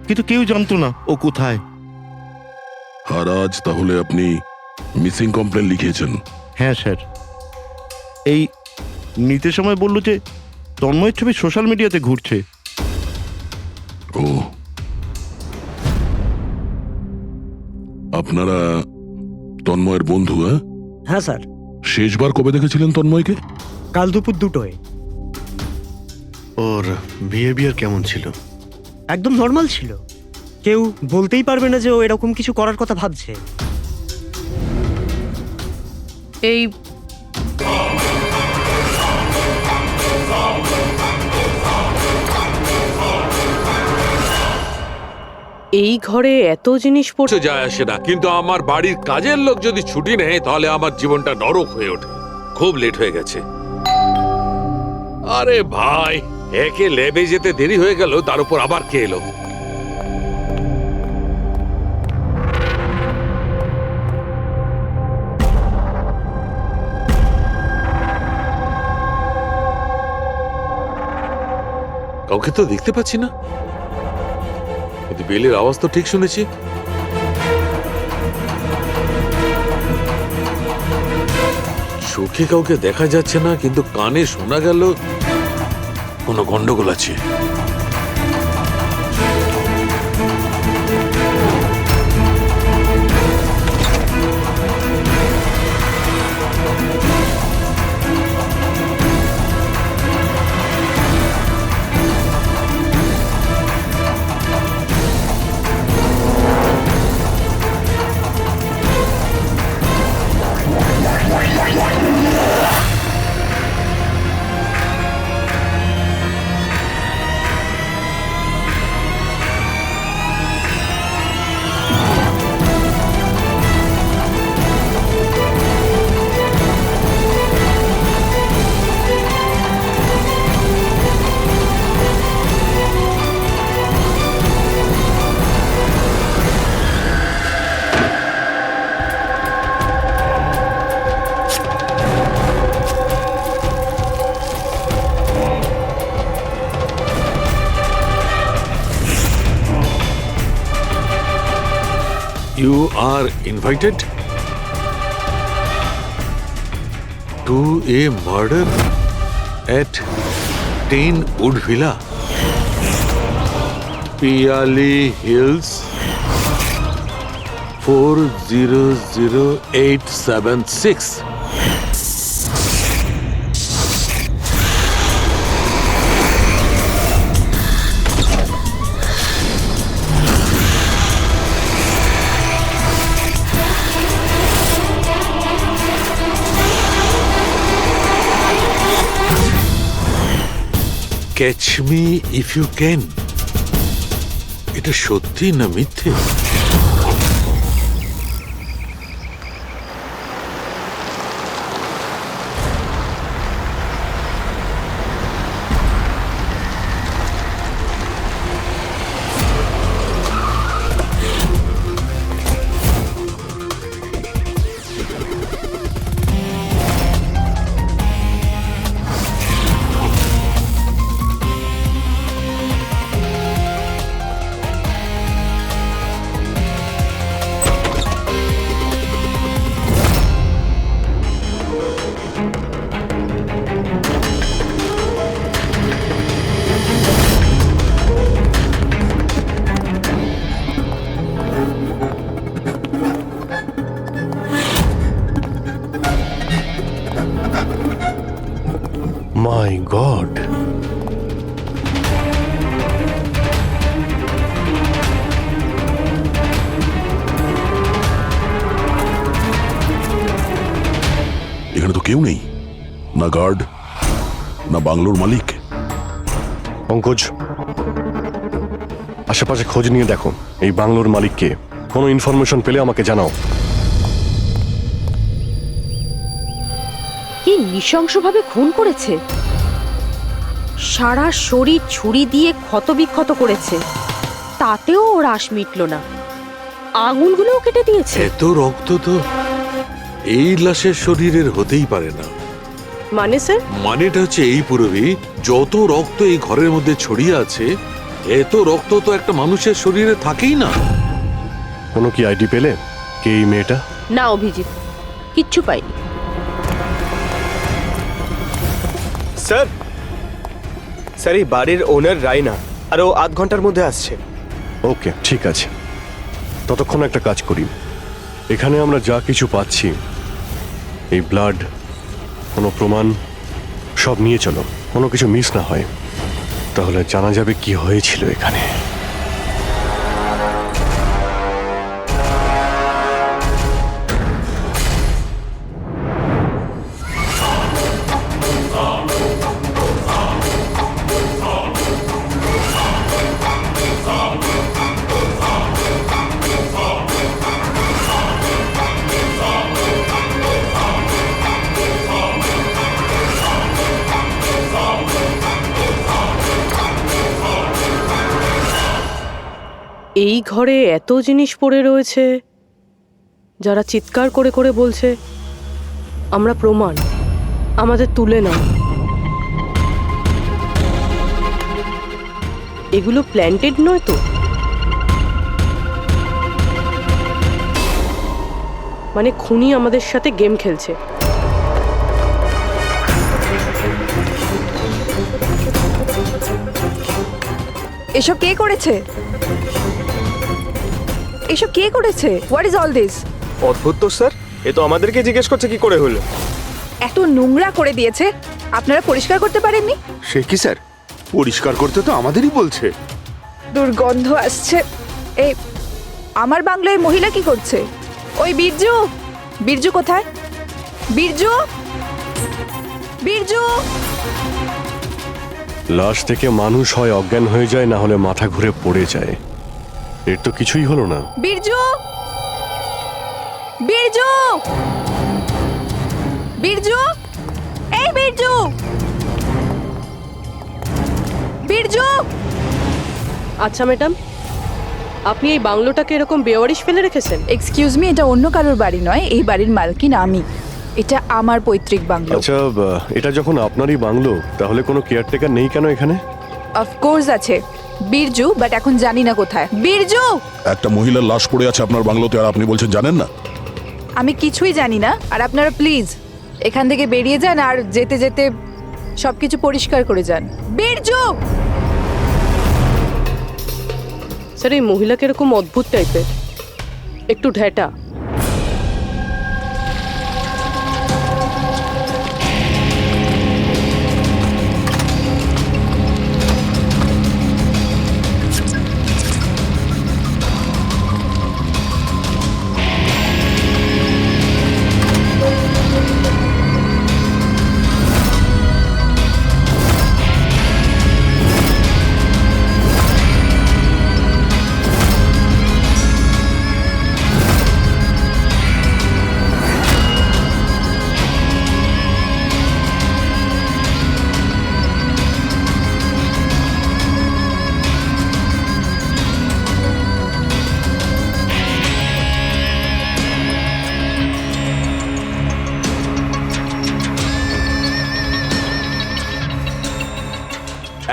কিন্তু কেউ জানতো না ও কোথায়। আর আজ তাহলে আপনি মিসিং কমপ্লেন লিখিয়েছেন? হ্যাঁ স্যার, এই নিতে সময় বলল যে তন্ময়ের ছবি সোশ্যাল মিডিয়াতে ঘুরছে। ও, আপনারা তন্ময়ের বন্ধু? হ্যাঁ, হ্যাঁ স্যার, শেষবার কবে দেখেছিলেন তন্ময়কে? কাল দুপুর 2টোয়। ওর বিহেভিয়ার কেমন ছিল? একদম নর্মাল ছিল, কেউ বলতেই পারবে না যে ও এরকম কিছু করার কথা ভাবছে। এই এই ঘরে এত জিনিস পড়ছে যায় আসে না, কিন্তু আমার বাড়ির কাজের লোক যদি ছুটি নেয় তাহলে আমার জীবনটা নরক হয়ে ওঠে। খুব লেট হয়ে গেছে। আরে ভাই, একে ল্যাবে যেতে দেরি হয়ে গেল, তার উপর আবার কে এলো? কাউকে তো দেখতে পাচ্ছি না, কিন্তু বেলের আওয়াজ তো ঠিক শুনেছি। চোখে কাউকে দেখা যাচ্ছে না, কিন্তু কানে শোনা গেল কোনো গন্ডগোল আছে। You are invited to a murder at 10 Wood Villa, Piali Hills, 400876. Catch me if you can. এটা সত্যি না মিথ্যে? My God! এখানে তো কেউ নেই, না গার্ড না বাংলোর মালিক। পঙ্কজ, আশেপাশে খোঁজ নিয়ে দেখো এই বাংলোর মালিককে। কোনো ইনফরমেশন পেলে আমাকে জানাও। কি নৃশংসভাবে খুন করেছে, সারা শরীর ছুরি দিয়ে ক্ষতবিক্ষত করেছে, তাতেও ওর আশ মিটল না, আঙুলগুলোও কেটে দিয়েছে। এত রক্ত তো এই লাশের শরীরের হতেই পারে না। মানে স্যার? মানেটা হচ্ছে এই পুরবি, যত রক্ত এই ঘরের মধ্যে ছড়িয়ে আছে, এত রক্ত তো একটা মানুষের শরীরে থাকেই না। কোনো কি আইডি পেলে কে এই মেয়েটা? না অভিজিৎ, কিচ্ছু পাইনি। স্যার, স্যার এই বাড়ির ওনার রায়না, আর ও আধ ঘন্টার মধ্যে আসছে। ওকে, ঠিক আছে। ততক্ষণ একটা কাজ করি, এখানে আমরা যা কিছু পাচ্ছি এই ব্লাড, কোনো প্রমাণ সব নিয়ে চলো, কোনো কিছু মিস না হয়, তাহলে জানা যাবে কি হয়েছিল এখানে। এই ঘরে এত জিনিস পড়ে রয়েছে, যারা চিৎকার করে করে বলছে আমরা প্রমাণ, আমাদের তুলে নাও। এগুলো প্ল্যান্টেড নয় তো? মানে খুনি আমাদের সাথে গেম খেলছে। এসব কে করেছে? এসব কে করেছে? What is all this? অদ্ভুত তো স্যার, এ তো আমাদেরকে জিজ্ঞেস করছে কি করে হলো। এত নোংরা করে দিয়েছে, আপনারা পরিষ্কার করতে পারেননি? সে কি স্যার, পরিষ্কার করতে তো আমাদেরই বলছে। দুর্গন্ধ আসছে। এই আমার বাংলায় মহিলা কি করছে? ওই বীরজু, বীরজু কোথায়? বীরজু, বীরজু! লাশ থেকে মানুষ হয় অজ্ঞান হয়ে যায়, না হলে মাথা ঘুরে পড়ে যায়। এর তো কিছুই হলো না। বীরজু, বীরজু, বীরজু, এই বীরজু, বীরজু! আচ্ছা ম্যাডাম, আপনি এই বাংলোটাকে এরকম বেওয়ারিশ ফেলে রেখেছেন? এক্সকিউজ মি, এটা অন্য কারোর বাড়ি নয়, এই বাড়ির মালকিন আমি। এটা আমার পৈতৃক বাংলো। আচ্ছা, এটা যখন আপনারই বাংলো, তাহলে কোনো কেয়ারটেকার নেই কেন এখানে? অফকোর্স আছে, বীরজু, বাট এখন জানি না কোথায়। বীরজু! একটা মহিলার লাশ পড়ে আছে আপনার বাংলোতে, আর আপনি বলছেন জানেন না? আমি কিছুই জানি না, আর আপনারা প্লিজ এখান থেকে বেরিয়ে যান, আর যেতে যেতে সবকিছু পরিষ্কার করে যান। বীরজু! স্যার, এই মহিলাকে এরকম অদ্ভুত টাইপের, একটু ঢ্যাটা।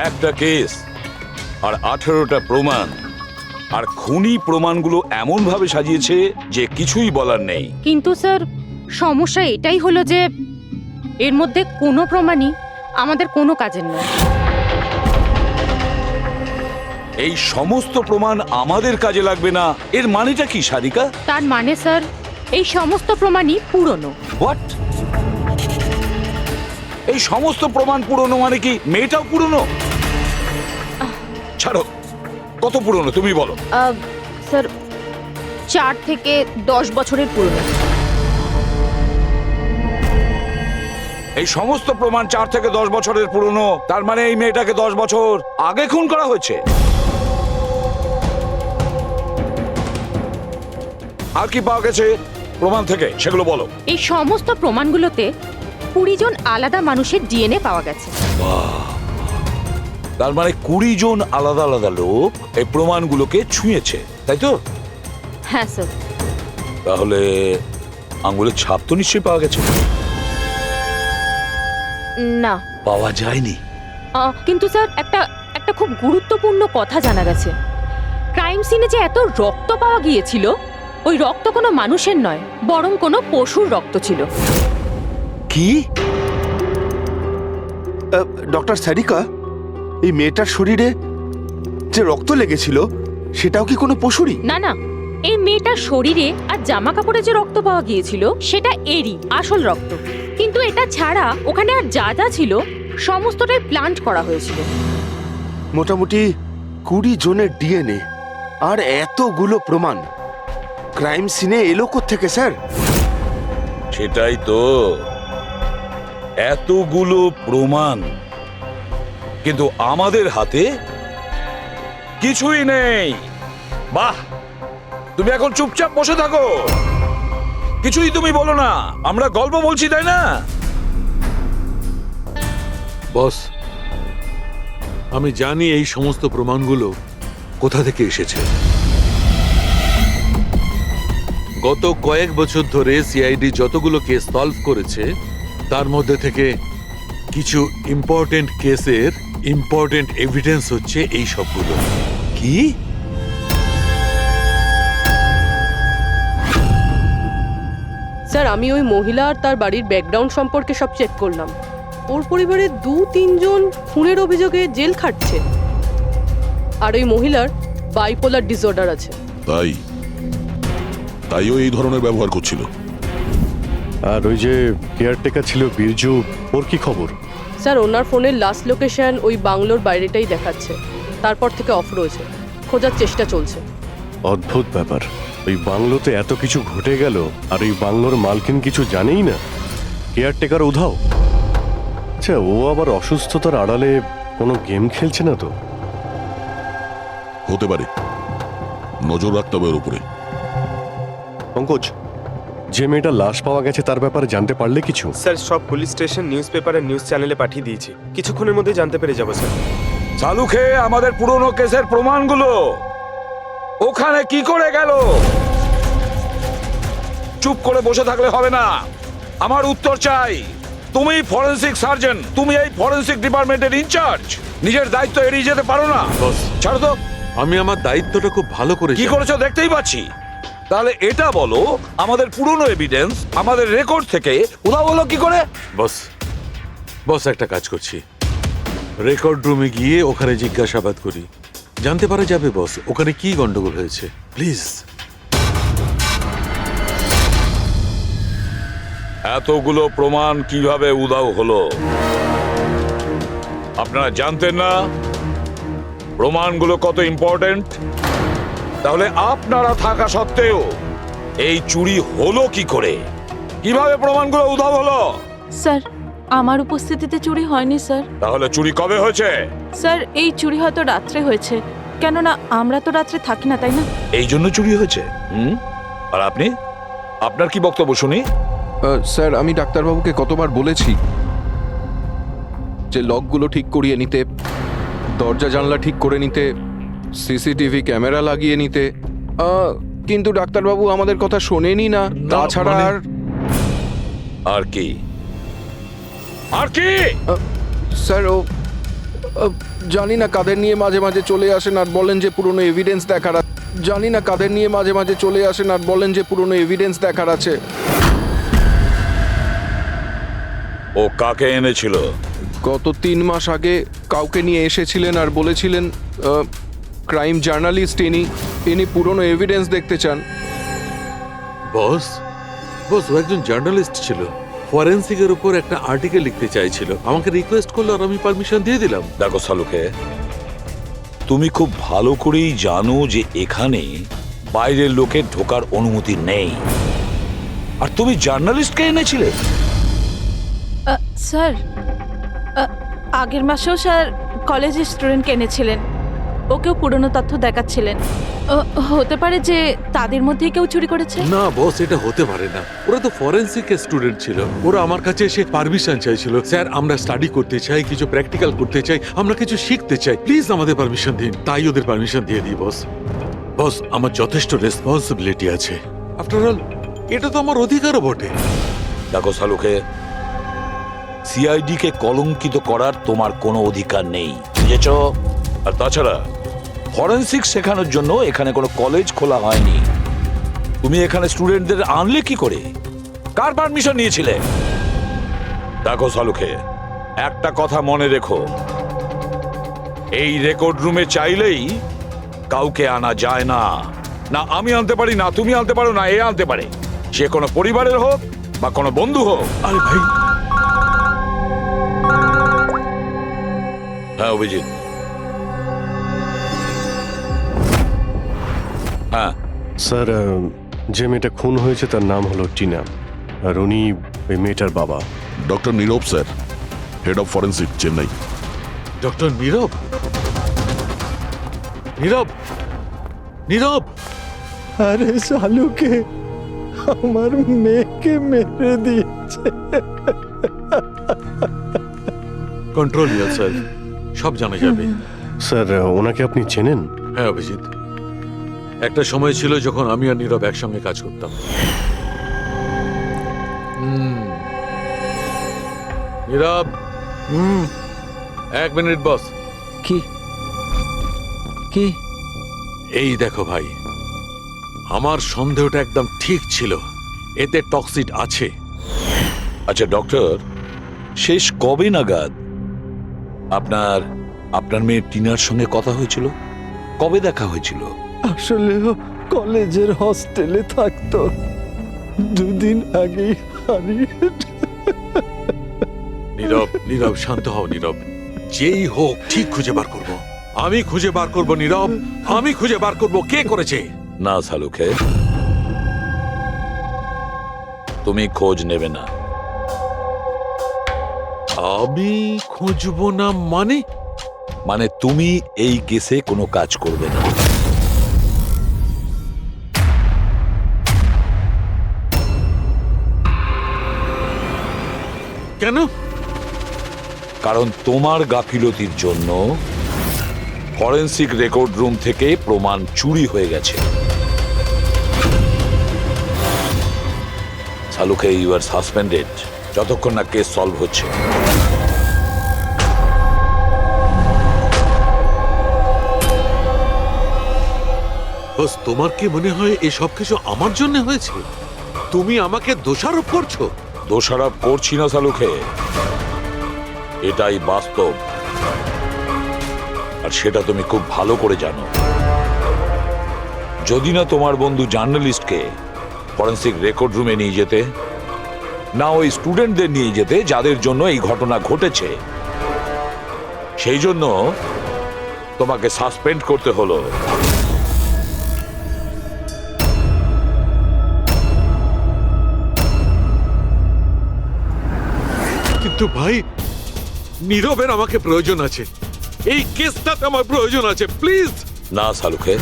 একটা কেস আর 18টা প্রমাণ, আর খুনি প্রমাণগুলো এমন ভাবে সাজিয়েছে যে কিছুই বলার নেই। কিন্তু স্যার, সমস্যা এটাই হলো যে এর মধ্যে কোনো প্রমাণই আমাদের কোনো কাজের নয়। এই সমস্ত প্রমাণ আমাদের কাজে লাগবে না, এর মানেটা কি সারিকা? তার মানে স্যার, এই সমস্ত প্রমাণই পুরনো। হোয়াট? এই সমস্ত প্রমাণ পুরনো মানে কি মেয়েটাও পুরনো? ছাড়ো, কত পুরনো তুমি বলো। স্যার, 4 থেকে 10 বছরের পুরনো। এই সমস্ত প্রমাণ 4 থেকে 10 বছরের পুরনো, তার মানে এই মেয়েটাকে 10 বছর আগে খুন করা হয়েছে। আর কি পাওয়া গেছে প্রমাণ থেকে, সেগুলো বলো। এই সমস্ত প্রমাণগুলোতে 20 জন আলাদা মানুষের ডিএনএ পাওয়া গেছে। তার মানে 20 জন আলাদা আলাদা লোক এই প্রমাণগুলোকে ছুঁয়েছে, তাই তো? হ্যাঁ স্যার। তাহলে আঙ্গুলের ছাপ তো নিশ্চয়ই পাওয়া গেছে। না, পাওয়া যায়নি। কিন্তু স্যার, একটা খুব গুরুত্বপূর্ণ কথা জানা গেছে। ক্রাইম সিনে যে এত রক্ত পাওয়া গিয়েছিল, ওই রক্ত কোনো মানুষের নয়, বরং কোনো পশুর রক্ত ছিল। কি? ডক্টর সারিকা, এই মেয়েটার শরীরে যে রক্ত লেগেছিল সেটাও কি কোনো পশুরই? না না, এই মেয়েটার শরীরে আর জামা কাপড়ে যে রক্ত পাওয়া গিয়েছিল সেটা এরই আসল রক্ত, কিন্তু এটা ছাড়া ওখানে আর যা যা ছিল সমস্তটাই প্লান্ট করা হয়েছিল। মোটামুটি 20 জনের ডিএনএ আর এতগুলো প্রমাণ ক্রাইম সিনে এলো থেকে স্যার? সেটাই তো, এতগুলো প্রমাণ কিন্তু আমাদের হাতে কিছুই নেই। বাহ, তুমি এখন চুপচাপ বসে থাকো, কিছুই তুমি বলো না, আমরা গল্প বলছি তাই না? বস, আমি জানি এই সমস্ত প্রমাণগুলো কোথা থেকে এসেছে। গত কয়েক বছর ধরে সিআইডি যতগুলো কেস সলভ করেছে তার মধ্যে থেকে কিছু ইম্পর্টেন্ট কেসের ইম্পর্টেন্ট এভিডেন্স হচ্ছে এই সবগুলো। কি? স্যার, আমি ওই মহিলা আর তার বাড়ির ব্যাকগ্রাউন্ড সম্পর্কে সব চেক করলাম। ওর পরিবারের 2-3 জন খুনের অভিযোগে জেল খাটছে, আর ওই মহিলার বাইপোলার ডিসঅর্ডার আছে। তাইও এই ধরনের ব্যবহার করছিল। আর ওই যে কেয়ারটেকার ছিল বীরজু, ওর কি খবর? স্যার, ওনার ফোনের লাস্ট লোকেশন ওই বাংলোর বাইরেটাই দেখাচ্ছে, তারপর থেকে অফ রয়েছে, খোঁজার চেষ্টা চলছে। অদ্ভুত ব্যাপার, ওই বাংলোতে এত কিছু ঘটে গেল আর ওই বাংলোর মালকিন কিছু জানেই না। কেয়ারটেকার উধাও। আচ্ছা, ও আবার অসুস্থতার আড়ালে কোনো গেম খেলছে না তো? হতে পারে, নজর রাখতে হবে ওর উপরে। পঙ্কজ, যে মেয়েটা লাশ পাওয়া গেছে তার ব্যাপারে জানতে পারলে কিছু? স্যার, সব পুলিশ স্টেশন, নিউজ পেপার আর নিউজ চ্যানেলে পাঠিয়ে দিয়েছি, কিছুক্ষণের মধ্যে জানতে পেরে যাবো স্যার। চালু খেয়ে আমাদের পুরনো কেসের প্রমাণগুলো ওখানে কি করে গেল? চুপ করে বসে থাকলে হবে না, আমার উত্তর চাই। তুমি ফরেনসিক সার্জন, তুমি এই ফরেনসিক ডিপার্টমেন্টের ইনচার্জ, নিজের দায়িত্ব এড়িয়ে যেতে পারো না। ছাড়ো তো। আমি আমার দায়িত্বটা খুব ভালো করে কি করেছো দেখতেই পাচ্ছি। তাহলে এটা বলো, আমাদের পুরনো এভিডেন্স আমাদের রেকর্ড থেকে উধাও হলো কি করে? বস একটা কাজ করছি, রেকর্ড রুমে গিয়ে ওখানে জিজ্ঞাসাবাদ করি, জানতে পারা যাবে বস ওখানে কি গন্ডগোল হয়েছে। প্লিজ। এতগুলো প্রমাণ কিভাবে উধাও হলো আপনারা জানতেন না? প্রমাণগুলো কত ইম্পর্টেন্ট। তাহলে আপনারা থাকা সত্ত্বেও এই চুরি হলো কি করে? কিভাবে প্রমাণগুলো উধাও হলো? স্যার, আমার উপস্থিতিতে চুরি হয়নি স্যার। তাহলে চুরি কবে হয়েছে? স্যার, এই চুরি হয়তো রাত্রে হয়েছে, কেননা আমরা তো রাত্রে থাকি না, তাই না? এই জন্য চুরি হয়েছে। আর আপনি, আপনার কি বক্তব্য শুনি? স্যার, আমি ডাক্তারবাবুকে কতবার বলেছি যে লকগুলো ঠিক করিয়ে নিতে, দরজা জানলা ঠিক করে নিতে, সিসিটিভি ক্যামেরা লাগিয়ে নিতে, কিন্তু ডাক্তারবাবু আমাদের কথা শোনেনি না। তাছাড়া আর কি? আর কি? স্যার, ও জানি না কাদের নিয়ে মাঝে মাঝে চলে আসেন আর বলেন যে পুরনো এভিডেন্স দেখার আছে। জানি না কাদের নিয়ে মাঝে মাঝে চলে আসেন আর বলেন যে পুরনো এভিডেন্স দেখার আছে। ও কাকে এনেছিল? গত 3 মাস আগে কাউকে নিয়ে এসেছিলেন আর বলেছিলেন ক্রাইম জার্নালিস্ট ইনি পুরনো এভিডেন্স দেখতে চান। বস ও একজন জার্নালিস্ট ছিল, ফরেনসিকের উপর একটা আর্টিকেল লিখতে চাইছিল, আমাকে রিকোয়েস্ট করলো আর আমি পারমিশন দিয়ে দিলাম। দেখো সালুকে, তুমি খুব ভালো করেই জানো যে এখানে বাইরের লোকের ঢোকার অনুমতি নেই, আর তুমি জার্নালিস্টকে এনেছিলে। স্যার, আগের মাসেও স্যার কলেজের স্টুডেন্টকে এনেছিলেন, ওকেও পুরনো তথ্য দেখাচ্ছিলেন। হতে পারে যে তাদের মধ্যেই কেউ চুরি করেছে। না বস, এটা হতে পারে না, ওরা তো ফরেনসিক স্টুডেন্ট ছিল। ওরা আমার কাছে এসে পারমিশন চাইছিল, স্যার আমরা স্টাডি করতে চাই, কিছু প্র্যাকটিক্যাল করতে চাই, আমরা কিছু শিখতে চাই, প্লিজ আমাদের পারমিশন দিন। তাই ওদের পারমিশন দিয়ে দিই বস। বস, আমার যথেষ্ট রেসপন্সিবিলিটি আছে, আফটার অল এটা তো আমার অধিকারও বটে। দেখো সালুকে, সিআইডি কে কলঙ্কিত করার তোমার কোনো অধিকার নেই, বুঝেছ? আর তাছাড়া ফরেনসিক শেখানোর জন্য এখানে কোনো কলেজ খোলা হয়নি। তুমি এখানে স্টুডেন্টদের আনলে কি করে? কার পারমিশন নিয়েছিলে? দেখো সালুকে, একটা কথা মনে রেখো, এই রেকর্ড রুমে চাইলেই কাউকে আনা যায় না। না আমি আনতে পারি, না তুমি আনতে পারো, না এ আনতে পারে, সে কোনো পরিবারের হোক বা কোনো বন্ধু হোক। আরে ভাই, হ্যাঁ অভিজিৎ, হ্যাঁ স্যার, যে মেয়েটা খুন হয়েছে তার নাম হলো টিনা, আর উনি ওই মেয়েটার বাবা। Doctor Nirav sir, head of forensic, Chennai. Doctor Nirav? Nirav, Nirav! আরে শালুকে আমার মেয়েকে মেরে দিয়েছে। কন্ট্রোল ইয়ার স্যার, সব জানা যাবে। স্যার, ওনাকে আপনি চেনেন? হ্যাঁ অভিজিৎ, একটা সময় ছিল যখন আমি আর নীরব একসঙ্গে কাজ করতাম। নীরব, 1 মিনিট বস। কি কি? এই দেখো ভাই, আমার সন্দেহটা একদম ঠিক ছিল, এতে টক্সিড আছে। আচ্ছা ডক্টর, শেষ কবে নাগাদ আপনার মেয়ে টিনার সঙ্গে কথা হয়েছিল? কবে দেখা হয়েছিল? আসলে ও কলেজের হস্টেলে থাকতো, 2 দিন আগেই হারিয়ে। নীরব, নীরব শান্ত হও নীরব, যেই হোক ঠিক খুঁজে বার করব। আমি খুঁজে বার করব নীরব, আমি খুঁজে বার করব কে করেছে। না শালুকে, তুমি খোঁজ নেবে না। আমি খুঁজবো না মানে? মানে তুমি এই কেসে কোনো কাজ করবে না। কেন? কারণ তোমার গাফিলতির জন্য ফরেনসিক রেকর্ড রুম থেকে প্রমাণ চুরি হয়ে গেছে। শালুকে, ইউ আর সাসপেন্ডেড যতক্ষণ না কেস সলভ হচ্ছে। বস, তোমার কি মনে হয় এই সব কিছু আমার জন্য হয়েছে? তুমি আমাকে দোষারোপ করছো? দোষারোপ করছি না শালুকে, এটাই বাস্তব, আর সেটা তুমি খুব ভালো করে জানো। যদি না তোমার বন্ধু জার্নালিস্টকে ফরেনসিক রেকর্ড রুমে নিয়ে যেতে, না ওই স্টুডেন্টদের নিয়ে যেতে যাদের জন্য এই ঘটনা ঘটেছে, সেই জন্য তোমাকে সাসপেন্ড করতে হলো। কিন্তু ভাই, নীরবের আমাকে প্রয়োজন আছে, এই কেসটাতে আমার প্রয়োজন আছে, প্লিজ। না শালুকে।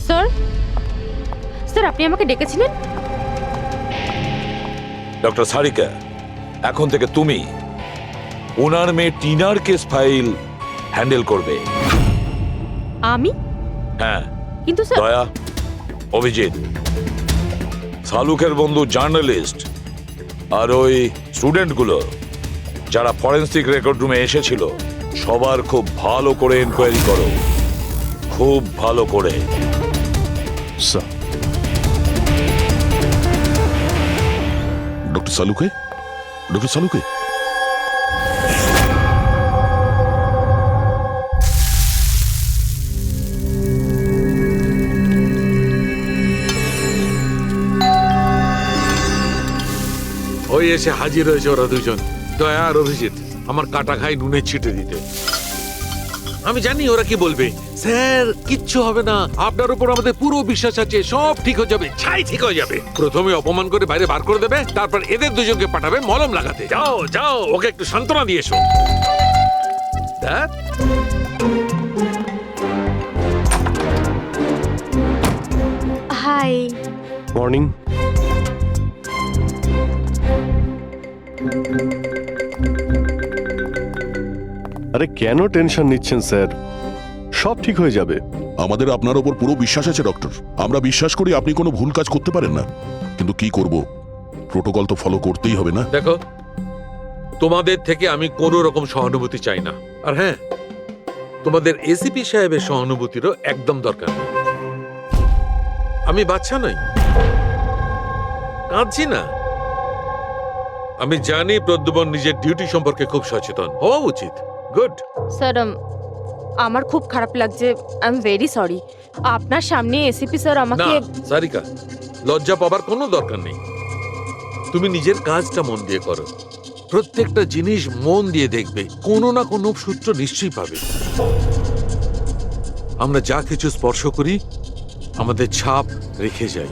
স্যার, স্যার আপনি আমাকে ডেকেছিলেন? ডক্টর সারিকা, এখন থেকে তুমি ওনার মেয়ে টিনার কেস ফাইল হ্যান্ডেল করবে। আমি? হ্যাঁ। কিন্তু স্যার, দয়া, অভিজিৎ, শালুকের বন্ধু জার্নালিস্ট আর ওই স্টুডেন্টগুলো যারা ফরেনসিক রেকর্ড রুমে এসেছিল, সবার খুব ভালো করে এনকোয়ারি করো, খুব ভালো করে। ডক্টর সালুকে, ডক্টর সালুকে, ওই এসে হাজির হয়েছে ওরা দুজন, দয়া আর অভিজিৎ, আমার কাটা খাই নুনে ছিটে দিতে। আমি জানি ওরা কি বলবে, স্যার কিচ্ছু হবে না, আপনার উপর আমাদের পুরো বিশ্বাস আছে, সব ঠিক হয়ে যাবে, ছাই ঠিক হয়ে যাবে। প্রথমে অপমান করে বাইরে বার করে দেবে, তারপর এদের দুজনকে পাঠাবে মলম লাগাতে। যাও যাও, ওকে একটু সান্ত্বনা দিয়ে এসো। হাই। মর্নিং। আরে কেন টেনশন নিচ্ছেন স্যার, সব ঠিক হয়ে যাবে। আমাদের আপনার ওপর পুরো বিশ্বাস আছে ডক্টর, আমরা বিশ্বাস করি আপনি কোনো ভুল কাজ করতে পারেন না, কিন্তু কি করব, প্রোটোকল তো ফলো করতেই হবে না। দেখো, তোমাদের থেকে আমি কোনো রকম সহানুভূতি চাই না, আর হ্যাঁ, তোমাদের এসিপি সাহেবের সহানুভূতিরও একদম দরকার নেই। আমি বাচ্চা নই, কাঁদছি না। আমি জানি প্রদ্যুমন নিজের ডিউটি সম্পর্কে খুব সচেতন হওয়া উচিত। গুড স্যার আমার খুব খারাপ লাগছে, আই এম ভেরি সরি। আপনার সামনে এসিপি স্যার না আমাকে সারিকা, লজ্জা পাবার কোনো দরকার নেই। তুমি নিজের কাজটা মন দিয়ে করো, প্রত্যেকটা জিনিস মন দিয়ে দেখবে, কোনো না কোনো সূত্র নিশ্চয়ই পাবে। আমরা যা কিছু স্পর্শ করি আমাদের ছাপ রেখে যাই।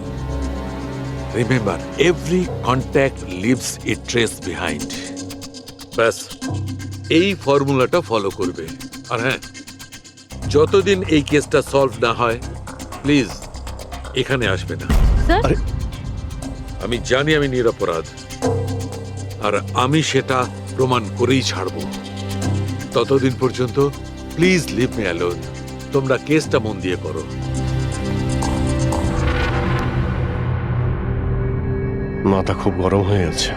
রিমেম্বার, এভরি কন্ট্যাক্ট লিভস এ ট্রেস বিহাইন্ড। ব্যাস, এই ফর্মুলাটা ফলো করবে। আর হ্যাঁ, যতদিন এই কেসটা সলভ না হয় প্লিজ এখানে আসবে না। আমি জানি আমি নিরপরাধ, আর আমি সেটা প্রমাণ করেই ছাড়ব। ততদিন পর্যন্ত প্লিজ লিভ মি অ্যালোন। তোমরা কেসটা মন দিয়ে করো। মাথা খুব গরম হয়ে আছে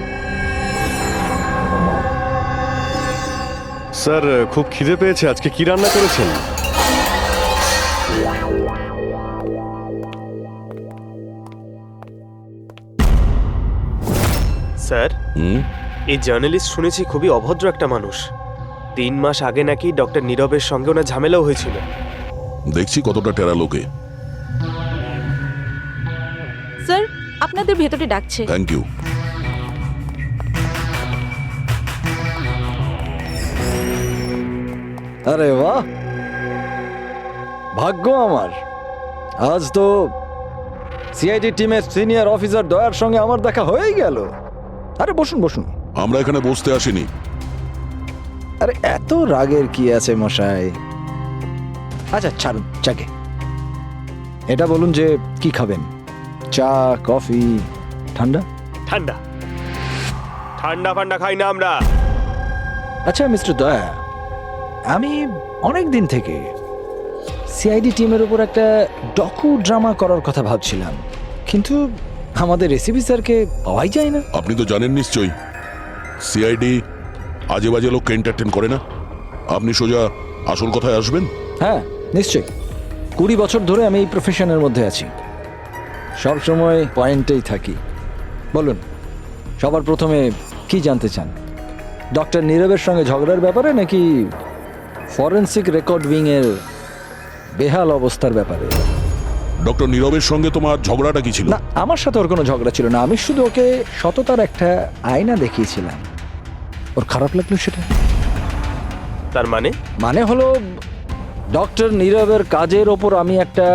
স্যার। খুব খিদে পেয়েছে। আজকে কি রান্না করেছেন? স্যার, এই জার্নালিস্ট শুনেছি খুবই অভদ্র একটা মানুষ। 3 মাস আগে নাকি ডক্টর নীরবের সঙ্গে ওনার ঝামেলাও হয়েছিল। দেখছি কতটা টেরা লোকে। স্যার, আপনাদের ভেতরে ডাকছে। Thank you. আরে বাহ, ভাগ্য আমার, আজ তো সিআইডি টিমের সিনিয়র অফিসার দয়ার সঙ্গে আমার দেখা হয়েই গেল। আরে বসুন বসুন। আমরা এখানে বসতে আসিনি। আরে এত রাগের কি আছে মশাই? আচ্ছা ছাড়ুন চাকে। এটা বলুন যে কি খাবেন, চা, কফি, ঠান্ডা? ঠান্ডা ঠান্ডা ফান্ডা খাই না আমরা। আচ্ছা মিস্টার দয়া, আমি অনেক দিন থেকে সিআইডি টিমের উপর একটা ডকু ড্রামা করার কথা ভাবছিলাম, কিন্তু আমাদের এসিপি স্যারকে পাওয়াই যায় না। আপনি তো জানেন নিশ্চয়ই, সিআইডি আজে বাজে লোককে এন্টারটেন করে না। আপনি সোজা আসল কথায় আসবেন। হ্যাঁ নিশ্চয়ই, 20 বছর ধরে আমি এই প্রফেশনের মধ্যে আছি, সব সময় পয়েন্টেই থাকি। বলুন, সবার প্রথমে কি জানতে চান? ডক্টর নীরবের সঙ্গে ঝগড়ার ব্যাপারে নাকি ফরেন্সিক রেকর্ড উইং এর বেহাল অবস্থার ব্যাপারে? ডক্টর নীরবের সঙ্গে তোমার ঝগড়াটা কি ছিল? না, আমার সাথে ওর কোনো ঝগড়া ছিল না। আমি শুধু ওকে সততার একটা আয়না দেখিয়েছিলাম। ওর খারাপ লাগলো সেটা। তার মানে হলো ডক্টর নীরবের কাজের ওপর আমি একটা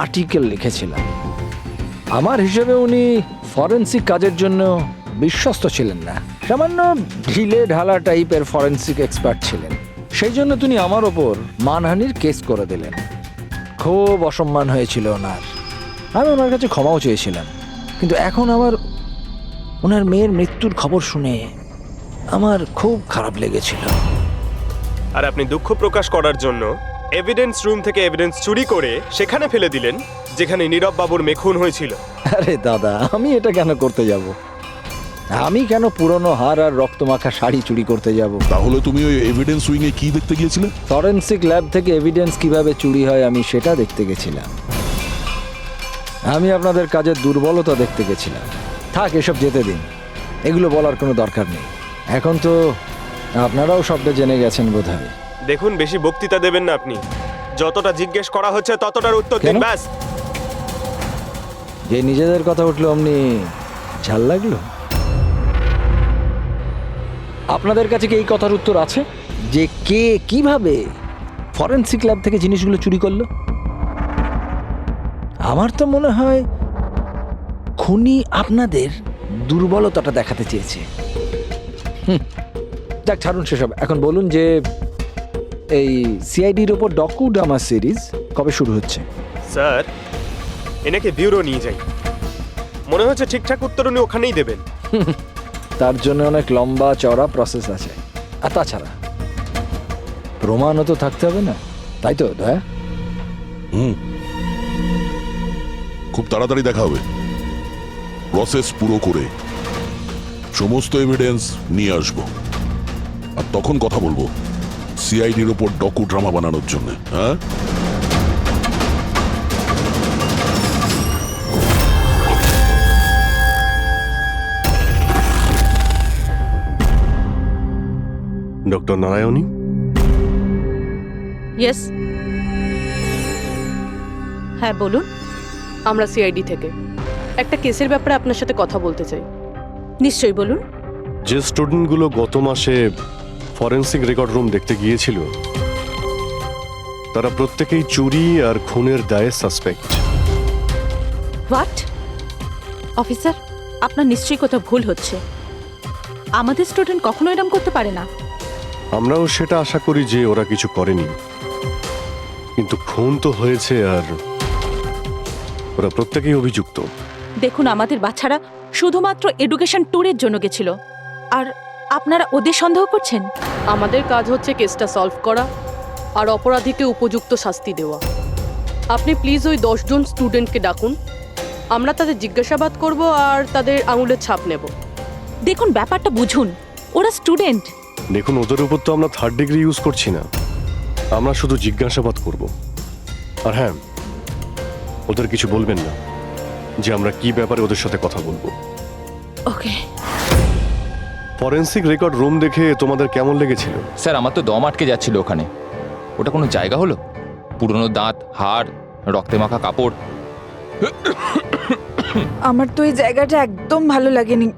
আর্টিকেল লিখেছিলাম। আমার হিসেবে উনি ফরেন্সিক কাজের জন্য বিশ্বস্ত ছিলেন না, সামান্য ঢিলে ঢালা টাইপের ফরেন্সিক এক্সপার্ট ছিলেন। সেই জন্য তিনি আমার ওপর মানহানির কেস করে দিলেন। খুব অসম্মান হয়েছিল ওনার। আমি ওনার কাছে ক্ষমাও চেয়েছিলাম, কিন্তু এখন আমার ওনার মেয়ের মৃত্যুর খবর শুনে আমার খুব খারাপ লেগেছিল। আর আপনি দুঃখ প্রকাশ করার জন্য এভিডেন্স রুম থেকে এভিডেন্স চুরি করে সেখানে ফেলে দিলেন যেখানে নীরব বাবুর মেয়ে খুন হয়েছিল। আরে দাদা, আমি এটা কেন করতে যাব? আমি কেন পুরনো হার আর রক্তমাখা শাড়ি চুরি করতে যাব? তাহলে তুমি ওই এভিডেন্স উইং এ কি দেখতে গিয়েছিলে? ফরেন্সিক ল্যাব থেকে এভিডেন্স কিভাবে চুরি হয় আমি সেটা দেখতে গেছিলাম। আমি আপনাদের কাজের দুর্বলতা দেখতে গেছিলাম। থাক, এসব যেতে দিন, এগুলো বলার কোনো দরকার নেই। এখন তো আপনারাও সবটা জেনে গেছেন বোধহয়। দেখুন, বেশি বক্তৃতা দেবেন না আপনি। যতটা জিজ্ঞেস করা হচ্ছে ততটার উত্তর দিন ব্যাস। যে নিজেদের কথা উঠলো অমনি ঝাল লাগলো। আপনাদের কাছে কি এই কথার উত্তর আছে যে কে কিভাবে ফরেনসিক ল্যাব থেকে জিনিসগুলো চুরি করলো? আমার তো মনে হয় খুনি আপনাদের দুর্বলতাটা দেখাতে চেয়েছে। যাক, ছাড়ুন সেসব। এখন বলুন যে এই সিআইডির ওপর ডকু ড্রামা সিরিজ কবে শুরু হচ্ছে? স্যার, এনাকে ব্যুরো নিয়ে যাই, মনে হচ্ছে ঠিকঠাক উত্তর উনি ওখানেই দেবেন। তার জন্য অনেক লম্বা চওড়া প্রসেস আছে, আর তাছাড়া প্রমাণও তো থাকতে হবে না, তাই তো দয়া? খুব তাড়াতাড়ি দেখা হবে, প্রসেস পুরো করে সমস্ত এভিডেন্স নিয়ে আসবো, আর তখন কথা বলবো সিআইডির ওপর ডকু ড্রামা বানানোর জন্য। হ্যাঁ, ডক্টর নারায়ণী, ইয়েস। হ্যাঁ বলুন। আমরা সিআইডি থেকে একটা কেসের ব্যাপারে আপনার সাথে কথা বলতে চাই। নিশ্চয়ই বলুন। যে স্টুডেন্টগুলো গত মাসে ফরেনসিক রেকর্ড রুম দেখতে গিয়েছিল তারা প্রত্যেকেই চুরি আর খুনের দায়ে সাসপেক্ট। হোয়াট? অফিসার, আপনার নিশ্চয়ই কোথাও ভুল হচ্ছে। আমাদের স্টুডেন্ট কখনো এরম করতে পারে না। আমরাও সেটা আশা করি যে ওরা কিছু করেনি, কিন্তু খুন তো হয়েছে আর ওরা প্রত্যেকেই অভিযুক্ত। দেখুন, আমাদের বাচ্চারা শুধুমাত্র এডুকেশন ট্যুরের জন্য গেছিল, আর আপনারা ওদের সন্দেহ করছেন। আমাদের কাজ হচ্ছে কেসটা সলভ করা আর অপরাধীকে উপযুক্ত শাস্তি দেওয়া। আপনি প্লিজ ওই 10 জন স্টুডেন্টকে ডাকুন, আমরা তাদের জিজ্ঞাসাবাদ করব আর তাদের আঙুলের ছাপ নেব। দেখুন, ব্যাপারটা বুঝুন, ওরা স্টুডেন্ট। দেখুন, ওদের উপর তো আমরা 3rd ডিগ্রি ইউজ করছি না, আমরা শুধু জিজ্ঞাসাবাদ করব। আর হ্যাঁ, ওদের কিছু বলবেন না যে আমরা কি ব্যাপারে ওদের সাথে কথা বলবো। ওকে। ফরেনসিক রেকর্ড রুম দেখে তোমাদের কেমন লেগেছিল? স্যার, আমার তো দম আটকে যাচ্ছিল ওখানে। ওটা কোনো জায়গা হলো? পুরনো দাঁত, হাড়, রক্তে মাখা কাপড়। আমার তো এই জায়গাটা একদম ভালো লাগেনি,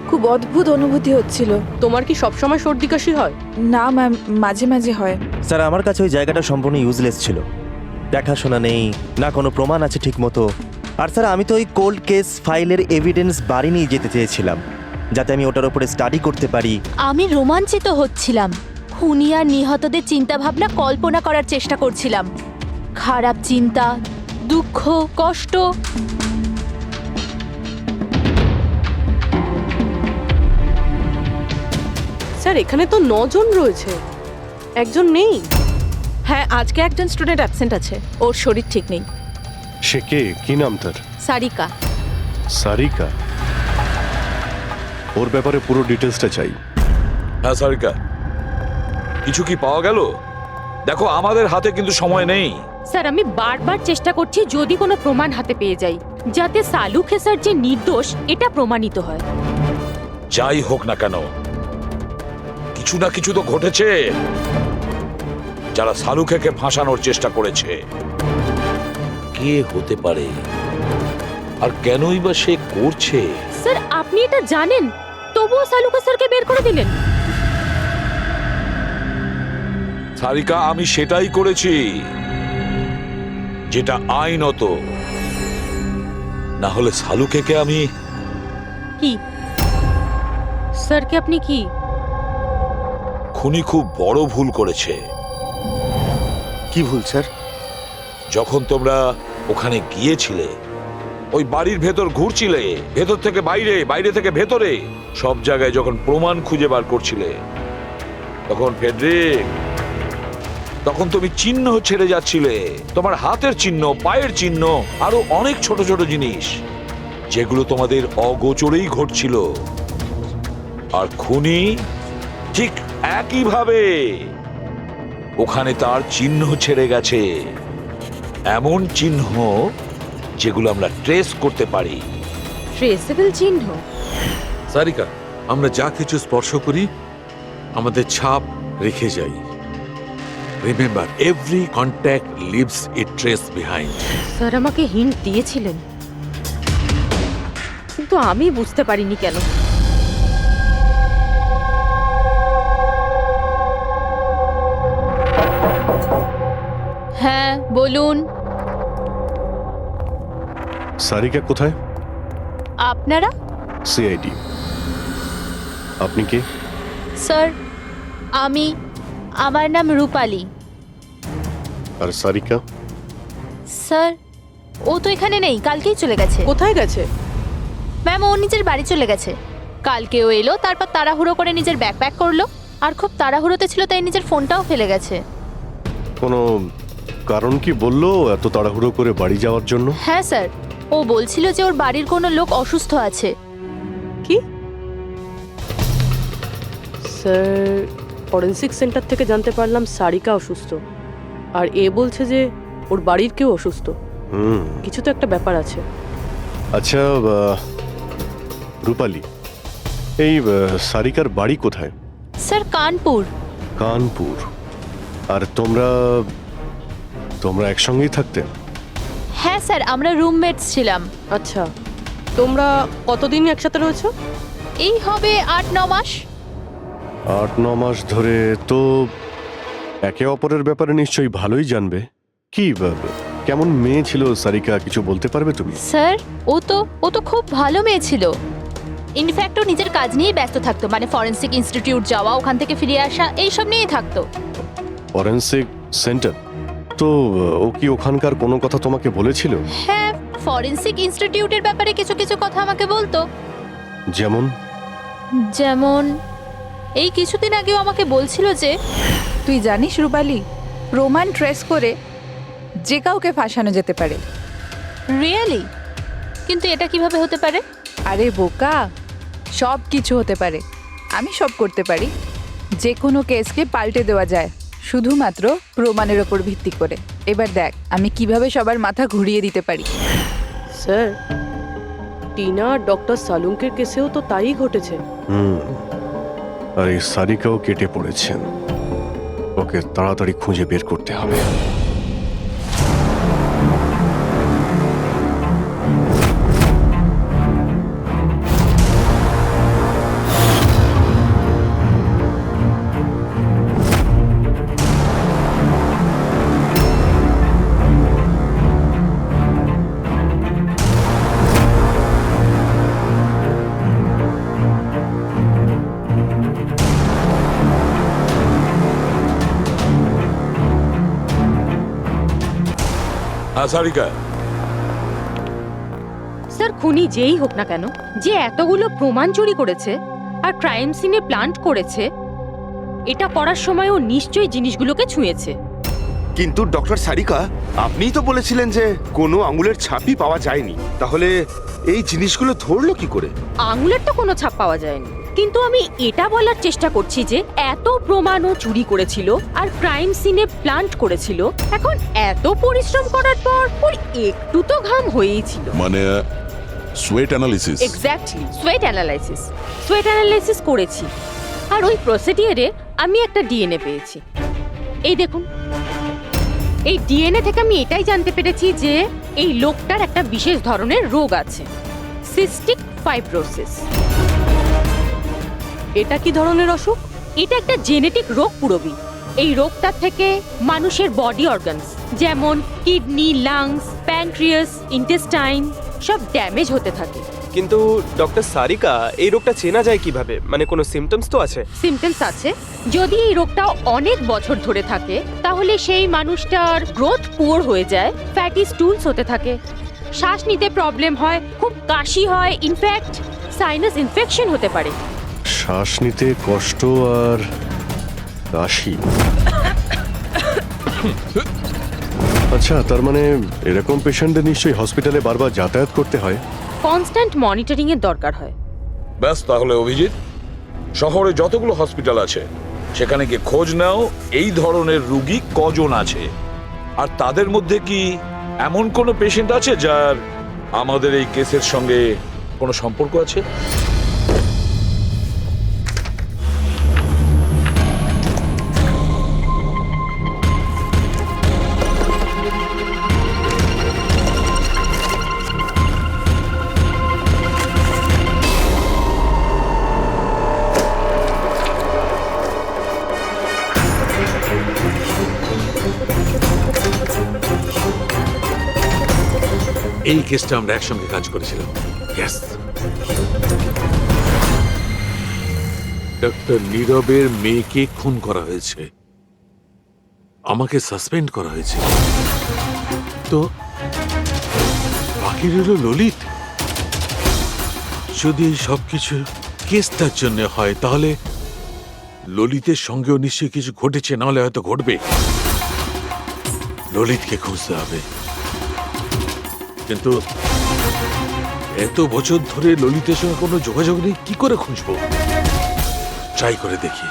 খুব অদ্ভুত অনুভূতি হচ্ছিল। তোমার কি সবসময় সর্দি কাশি হয়? না ম্যাম, মাঝে মাঝে হয়। স্যার, আমার কাছে ওই জায়গাটা সম্পূর্ণ ইউজলেস ছিল। দেখাশোনা নেই, না কোনো প্রমাণ আছে ঠিক মতো। আর স্যার, আমি তো ওই কোল্ড কেস ফাইলের এভিডেন্স বাড়ি নিয়ে যেতে চেয়েছিলাম, যাতে আমি ওটার উপরে স্টাডি করতে পারি। আমি রোমাঞ্চিত হচ্ছিলাম, খুনি আর নিহতদের চিন্তা ভাবনা কল্পনা করার চেষ্টা করছিলাম। খারাপ চিন্তা, দুঃখ, কষ্ট। স্যার, এখানে তো 9 জন রয়েছে, একজন নেই। হ্যাঁ, আজকে একজন স্টুডেন্ট অ্যাবসেন্ট আছে, ওর শরীর ঠিক নেই। সে কে? কি নাম তার? সারিকা। সারিকা? ওর ব্যাপারে পুরো ডিটেলসটা চাই। হ্যাঁ সারিকা, কিছু কি পাওয়া গেল? দেখো, আমাদের হাতে কিন্তু সময় নেই। স্যার, আমি বারবার চেষ্টা করছি যদি কোনো প্রমাণ হাতে পেয়ে যাই, যাতে সালু খেসার যে নির্দোষ এটা প্রমাণিত হয়। যাই হোক না কেন, কিছু না কিছু তো ঘটেছে। যারা সালুখেকে ফাঁসানোর চেষ্টা করেছে, কে হতে পারে আর কেনই বা সে করছে? স্যার, আপনি এটা জানেন, তবুও সালু খেসারকে বের করে দিলেন। সারিকা, আমি সেটাই করেছি যেটা আইনত। না হলে সালুখেকে আমি... কি স্যারকে আপনি কি? খুনি খুব বড় ভুল করেছে। কি ভুল স্যার? যখন তোমরা ওখানে গিয়েছিলে, ওই বাড়ির ভেতর ঘুরছিলে, ভেতর থেকে বাইরে, বাইরে থেকে ভেতরে, সব জায়গায় যখন প্রমাণ খুঁজে বার করছিলে, তখন ফেডরিক, তখন তুমি চিহ্ন ছেড়ে যাচ্ছিলে, তোমার হাতের চিহ্ন, পায়ের চিহ্ন, আরো অনেক ছোট ছোট জিনিস, যেগুলো তোমাদের অগোচরেই ঘটছিল। আর খুনি ঠিক একইভাবে ওখানে তার চিহ্ন ছেড়ে গেছে, এমন চিহ্ন যেগুলো আমরা ট্রেস করতে পারি। ট্রেসেবল চিহ্ন? সারিকা, আমরা যা কিছু স্পর্শ করি আমাদের ছাপ রেখে যাই। রিমেম্বার, এভরি কন্ট্যাক্ট লিভস এ ট্রেস বিহাইন্ড। স্যার আমাকে হিন্ট দিয়েছিলেন, কিন্তু আমি বুঝতে পারিনি কেন। হ্যাঁ বলুন। সারিকা কোথায়? আপনারা? সিআইডি। আপনি কে? স্যার, আমার নাম রূপালী। আর সারিকা? স্যার, ও তো এখানে নেই, কালকেই চলে গেছে। কোথায় গেছে? ম্যাম, ও নিজের বাড়ি চলে গেছে। কালকে ও এলো, তারপর তাড়াহুড়ো করে নিজের ব্যাগ প্যাক করলো, আর খুব তাড়াহুড়োতে ছিল তাই নিজের ফোনটাও ফেলে গেছে। কোনো কারণ কি বললো এত তাড়াহুড়ো করে বাড়ি যাওয়ার জন্য? হ্যাঁ স্যার, ও বলছিল যে ওর বাড়ির কোনো লোক অসুস্থ আছে। কি? স্যার, ফরেনসিক সেন্টার থেকে জানতে পারলাম সারিকা অসুস্থ, আর এ বলছে যে ওর বাড়ির কেউ অসুস্থ। কিছু তো একটা ব্যাপার আছে। আচ্ছা রূপালী, এই সারিকার বাড়ি কোথায়? স্যার, কানপুর। কানপুর? আর তোমরা তোমরা একসঙ্গেই থাকতে? হ্যাঁ স্যার, আমরা রুমমেটস ছিলাম। আচ্ছা, তোমরা কতদিন একসাথে রয়েছো? এই হবে 8-9 মাস। 8-9 মাস ধরে তো একে অপরের ব্যাপারে নিশ্চয়ই ভালোই জানবে। কি কেমন মেয়ে ছিল সারিকা, কিছু বলতে পারবে তুমি? স্যার, ও তো খুব ভালো মেয়ে ছিল। ইনফ্যাক্ট ও নিজের কাজ নিয়েই ব্যস্ত থাকতো, মানে ফরেন্সিক ইনস্টিটিউট যাওয়া, ওখান থেকে ফিরে আসা, এইসব নিয়েই থাকতো। Forensic centre? তো ও কি ওখানকার কোনো কথা তোমাকে বলেছিল? হ্যাঁ, ফরেন্সিক ইনস্টিটিউটের ব্যাপারে কিছু কিছু কথা আমাকে বলতো। যেমন এই কিছুদিন আগেও আমাকে বলছিল যে, তুই জানিস রূপালী, প্রমাণ ট্রেস করে যে কাউকে ফাঁসানো যেতে পারে। রিয়েলি? কিন্তু এটা কিভাবে হতে পারে? আরে বোকা, সব কিছু হতে পারে। আমি সব করতে পারি। যে কোনো কেসকে পাল্টে দেওয়া যায় শুধুমাত্র প্রমাণের ওপর ভিত্তি করে। এবার দেখ আমি কিভাবে সবার মাথা ঘুরিয়ে দিতে পারি। স্যার, টিনা আর ডক্টর সালুঙ্কের কেসেও তো তাই ঘটেছে। আর এই সারিকাও কেটে পড়েছেন। ওকে তাড়াতাড়ি খুঁজে বের করতে হবে। সারিকা, স্যার, খুনি যেই হোক না কেন, যে এতগুলো প্রমাণ চুরি করেছে আর ক্রাইম সিনে প্লান্ট করেছে, এটা করার সময় ও নিশ্চয়ই জিনিসগুলোকে ছুঁয়েছে। কিন্তু ডক্টর সারিকা, আপনিই তো বলেছিলেন যে কোনো আঙুলের ছাপই পাওয়া যায়নি, তাহলে এই জিনিসগুলো ধরলো কি করে? আঙুলের তো কোনো ছাপ পাওয়া যায়নি, কিন্তু আমি এটা বলার চেষ্টা করছি যে এত প্রমাণও চুরি করেছিল আর ক্রাইম সিনে প্লান্ট করেছিল, এখন এত পরিশ্রম করার পর ওর একটু তো ঘাম হয়েই ছিল। মানে sweat analysis? Exactly, sweat analysis করেছি। আর ওই প্রসিডিয়ারে আমি একটা ডিএনএ পেয়েছি। এই দেখুন, এই ডিএনএ থেকে আমি এটাই জানতে পেরেছি যে এই লোকটার একটা বিশেষ ধরনের রোগ আছে, সিস্টিক ফাইব্রোসিস। এটা কি ধরনের অসুখ? এটা একটা জেনেটিক রোগ পুরবি। এই রোগটার থেকে মানুষের বডি অর্গানস যেমন কিডনি, লাংস, প্যানক্রিয়াস, ইন্টেস্টাইন সব ড্যামেজ হতে থাকে। কিন্তু ডক্টর সারিকা, এই রোগটা চেনা যায় কিভাবে? মানে কোনো সিমটমস তো আছে? সিমটমস আছে। যদি এই রোগটা অনেক বছর ধরে থাকে তাহলে সেই মানুষটার গ্রোথ পুয়ার হয়ে যায়, ফ্যাটি স্টুলস হতে থাকে, শ্বাস নিতে প্রবলেম হয়, খুব কাশি হয়, ইনফ্যাক্ট সাইনাস ইনফেকশন হতে পারে। শ্বাস নিতে কষ্ট আর কাশি। আচ্ছা, তার মানে এরকম পেশেন্টদের নিশ্চয়ই হসপিটালে বারবার যাতায়াত করতে হয়। কনস্ট্যান্ট মনিটরিং এর দরকার হয়। ব্যাস, তাহলে অভিজিৎ, শহরে যতগুলো হসপিটাল আছে সেখানে গিয়ে খোঁজ নাও এই ধরনের রুগী কজন আছে, আর তাদের মধ্যে কি এমন কোনো পেশেন্ট আছে যার আমাদের এই কেসের সঙ্গে কোনো সম্পর্ক আছে। এই কেসটা আমরা একসঙ্গে কাজ করেছিলাম। ডক্টর নীরবের মেয়েকে খুন করা হয়েছে, আমাকে সাসপেন্ড করা হয়েছে, তো বাকি রইল ললিত। যদি এই সবকিছু কেসটার জন্য হয় তাহলে ললিতের সঙ্গেও নিশ্চয়ই কিছু ঘটেছে, নাহলে হয়তো ঘটবে। ললিতকে খুঁজতে হবে, কিন্তু এত বছর ধরে ললিতের সঙ্গে কোনো যোগাযোগ নেই, কি করে খুঁজবো? ট্রাই করে দেখি।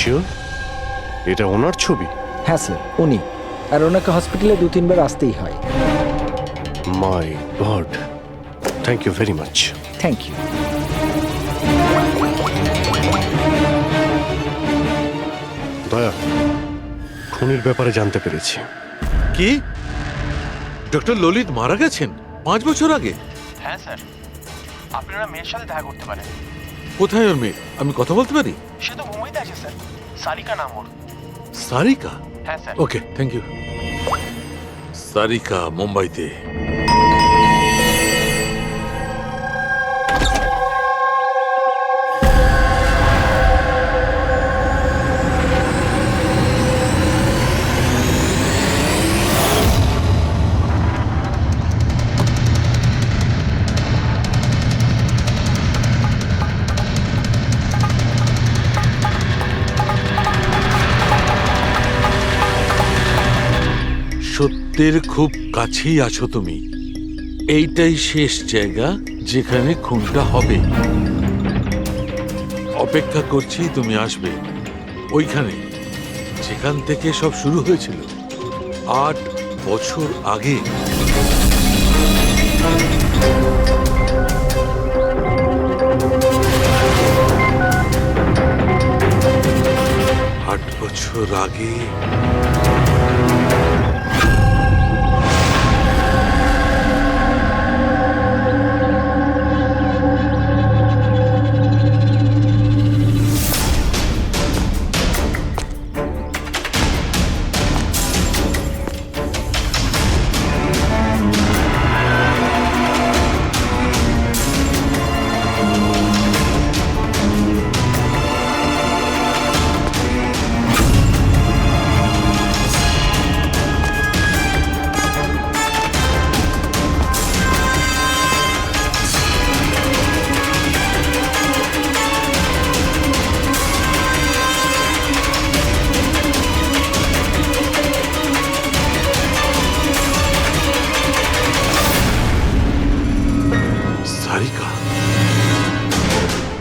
শিওর এটা ওনার ছবি? হ্যাঁ স্যার, উনি। আর ওনাকে হসপিটালে 2-3 বার আসতেই হয়। My god, thank you very much. Thank you. Daya, খুনির ব্যাপারে জানতে পেরেছি। কি ডক্টর ললিত মারা গেছেন 5 বছর আগে? হ্যাঁ স্যার, আপনারা মেয়ের সাথে দেখা করতে পারেন। কোথায় ওর মেয়ে? আমি কথা বলতে পারি? সে তো মুম্বাইতে আছে স্যার, সারিকা নাম ওর। সারিকা? হ্যাঁ sir. Okay, thank you. Sarika মুম্বাইতে। সত্যের খুব কাছেই আছো তুমি। এইটাই শেষ জায়গা যেখানে খুনটা হবে। অপেক্ষা করছি তুমি আসবে ওইখানে যেখান থেকে সব শুরু হয়েছিল 8 বছর আগে। আট বছর আগে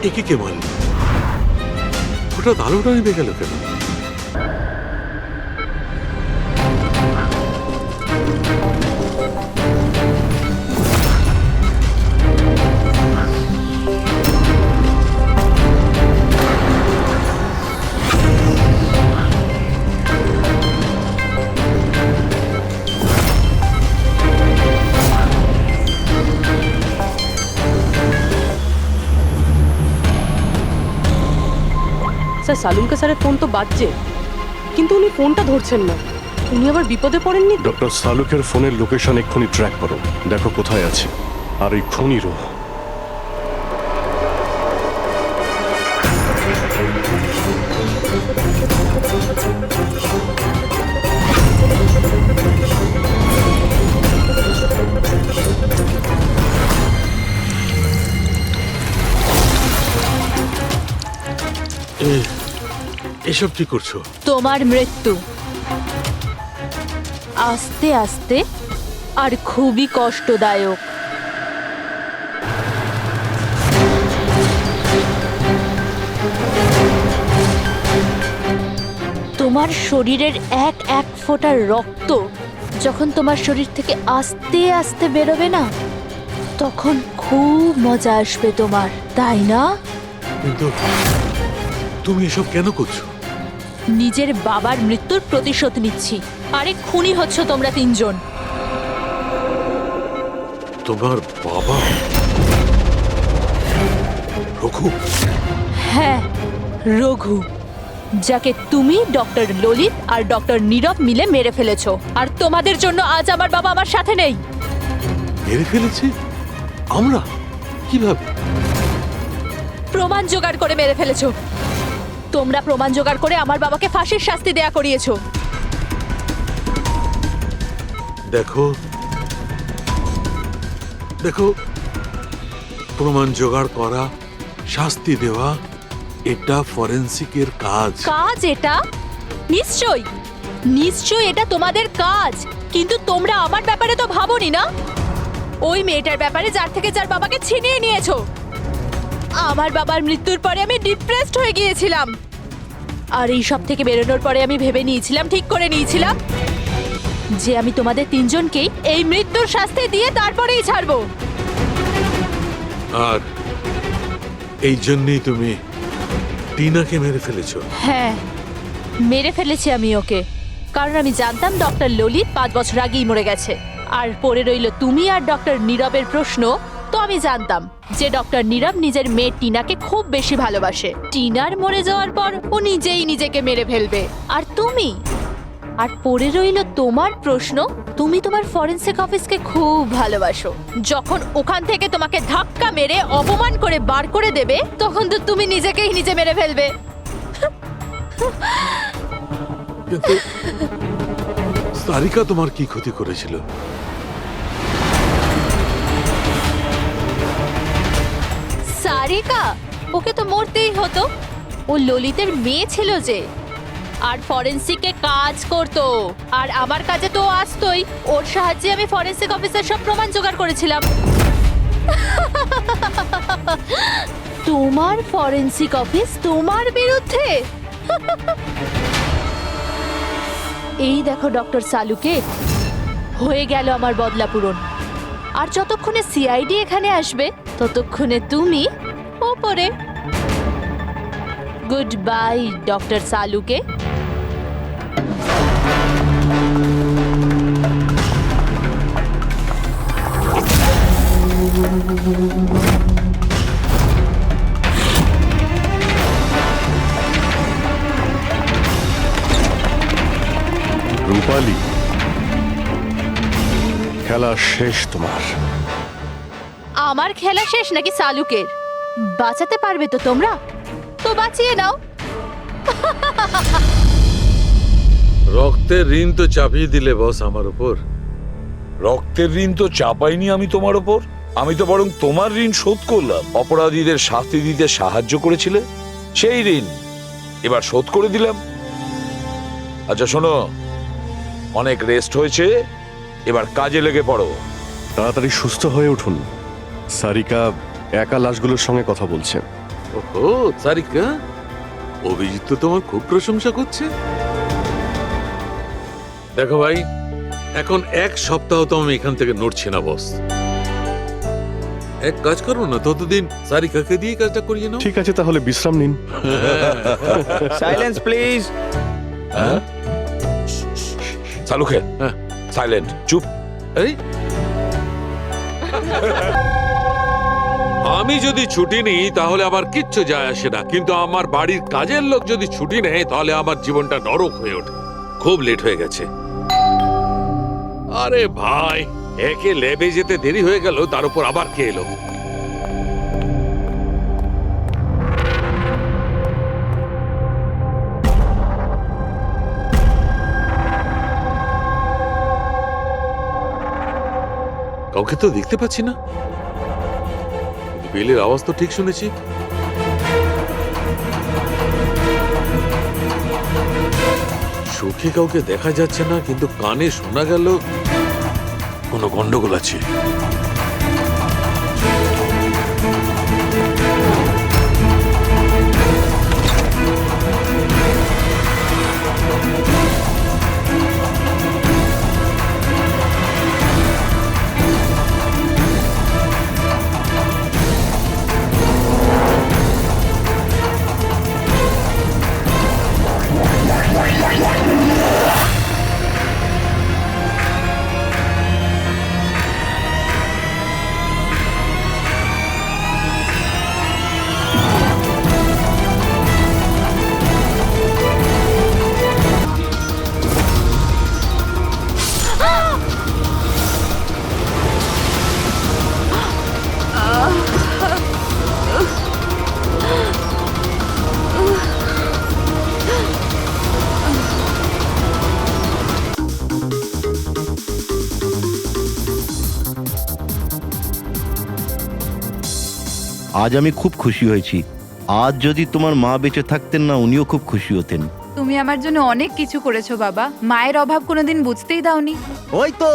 একে কে মারল? হঠাৎ আলোটা নিভে গেল কেন? স্যার, সালুনকে স্যারের ফোন তো বাজছে, কিন্তু উনি ফোনটা ধরছেন না। উনি আবার বিপদে পড়েননি? ডক্টর সালুকের ফোনের লোকেশন এক্ষুনি ট্র্যাক করো, দেখো কোথায় আছে। আর এই খুনিরও। এসব কি করছো? তোমার মৃত্যু আস্তে আস্তে আর খুবই কষ্টদায়ক। তোমার শরীরের এক ফোঁটা রক্ত যখন তোমার শরীর থেকে আস্তে আস্তে বেরোবে না, তখন খুব মজা আসবে তোমার, তাই না? কিন্তু তুমি এসব কেন করছো? নিজের বাবার মৃত্যুর প্রতিশোধ নিচ্ছি। আরে খুনি হচ্ছ তোমরা 3 জন। তোমার বাবা রঘু? হ্যাঁ, রঘু, যাকে তুমি ডক্টর ললিত আর ডক্টর নীরব মিলে মেরে ফেলেছো। আর তোমাদের জন্য আজ আমার বাবা আমার সাথে নেই। মেরে ফেলেছি? আমরা? কিভাবে? প্রমাণ জোগাড় করে মেরে ফেলেছো। তোমরা প্রমাণ জোগাড় করে আমার বাবাকে ফাঁসির শাস্তি দেয়া করিয়েছো। দেখো দেখো, প্রমাণ জোগাড় করা, শাস্তি দেওয়া, এটা ফরেনসিকের কাজ। কাজ এটা? নিশ্চয়ই নিশ্চয়ই এটা তোমাদের কাজ, কিন্তু তোমরা আমার ব্যাপারে তো ভাবোনি না। ওই মেয়েটার ব্যাপারে যার বাবাকে ছিনিয়ে নিয়েছো। আমার বাবার মৃত্যুর পরে আমি ডিপ্রেসড হয়ে গিয়েছিলাম। আর এই সব থেকে বেরোনোর পরে আমি ভেবে নিয়েছিলাম, ঠিক করে নিয়েছিলাম যে আমি তোমাদের তিনজনকেই এই মৃত্যুর শাস্তি দিয়ে তারপরেই ছাড়বো। আর এই জন্যই তুমি টিনাকে মেরে ফেলেছো? হ্যাঁ, মেরে ফেলেছি আমি ওকে, কারণ আমি জানতাম ডক্টর ললিত 5 বছর আগেই মরে গেছে। আর পড়ে রইল তুমি আর ডক্টর নীরবের প্রশ্ন। তো আমি জানতাম যে ডক্টর নীরব নিজের মেয়ে টিনাকে খুব বেশি ভালোবাসে। টিনার মরে যাওয়ার পর ও নিজেই নিজেকে মেরে ফেলবে। আর তুমি, আর পড়ে রইল তোমার প্রশ্ন, তুমি তোমার ফরেনসিক অফিসকে খুব ভালোবাসো। যখন ওখান থেকে তোমাকে ধাক্কা মেরে অপমান করে বার করে দেবে, তখন তো তুমি নিজেকেই নিজে মেরে ফেলবে। কিন্তু সারিকা তোমার কি ক্ষতি করেছিল? সারিকা, ওকে তো মরতেই হতো। ও ললিতের মেয়ে ছিল যে, আর ফরেনসিকে কাজ করতো, আর আমার কাজে তো ও আসতোই। ওর সাহায্যে আমি ফরেনসিক অফিসের সব প্রমাণ জোগাড় করেছিলাম। তোমার ফরেনসিক অফিস তোমার বিরুদ্ধে? এই দেখো ডক্টর সালুকে, হয়ে গেল আমার বদলা পূরণ। আর যতক্ষণে সিআইডি এখানে আসবে, ততক্ষণে তুমি ওপরে। গুড বাই ডক্টর সালুকে। রূপালী, খেলা শেষ তোমার। আমার খেলা শেষ নাকি সালুকের? বাঁচাতে পারবে তো তোমরা? তো বাঁচিয়ে নাও। রক্তের ঋণ তো চাপিয়ে দিলে বস আমার উপর। রক্তের ঋণ তো চাপাইনি আমি তোমার ওপর, আমি তো বরং তোমার ঋণ শোধ করলাম। অপরাধীদের শাস্তি দিতে সাহায্য করেছিলে, সেই ঋণ এবার শোধ করে দিলাম। আচ্ছা শোনো, অনেক রেস্ট হয়েছে, এবার কাজে লেগে পড়ো। তাড়াতাড়ি সুস্থ হয়ে উঠুন। সারিকা একা লাশগুলোর সঙ্গে কথা বলছে। ওহো, সারিকা, অভিজিৎ তো তোমার খুব প্রশংসা করছে। দেখো ভাই, এখন 1 সপ্তাহ তো আমি এখান থেকে নড়ছি না বস। এক কাজ করো না, ততদিন সারিকাকে দিয়ে কাজটা করিয়ে নাও। ঠিক আছে, তাহলে বিশ্রাম নিন। Silence please. সালুকে, সাইলেন্ট, চুপ। এই আমি যদি ছুটি নিই তাহলে আবার কিচ্ছু যায় আসে না, কিন্তু আমার বাড়ির কাজের লোক যদি ছুটি নেয় তাহলে আমার জীবনটা নরক হয়ে ওঠে। খুব লেট হয়ে গেছে। আরে ভাই, একে ল্যাবে যেতে দেরি হয়ে গেল, তার উপর আবার কে এলো? কাউকে তো দেখতে পাচ্ছি না। বেলের আওয়াজ তো ঠিক শুনেছি। চোখে কাউকে দেখা যাচ্ছে না, কিন্তু কানে শোনা গেল কোনো গন্ডগোল আছে। আজ আমি খুব খুশি হয়েছি। আজ যদি তোমার মা বেঁচে থাকতেন না, উনিও খুব খুশি হতেন। তুমি আমার জন্য অনেক কিছু করেছো বাবা, মায়ের অভাব কোনোদিন বুঝতেই দাওনি। ওই তো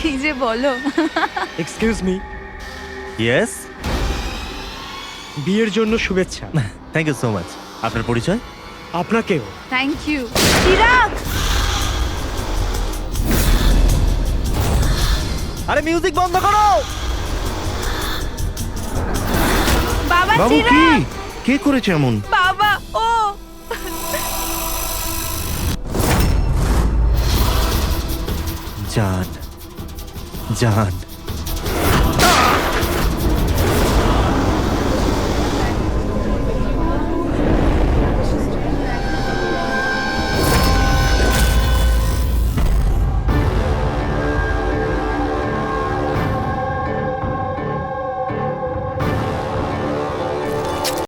কি যে বলো। Excuse me. ইয়েস, বিয়ের জন্য শুভেচ্ছা। Thank you so much. আপনার পরিচয়? আপনাকেও। Thank you. চিরাগ, আরে মিউজিক বন্ধ করো। বাবা বাবু কি চিরাগ, কে করেছে এমন? বাবা ও জান, জান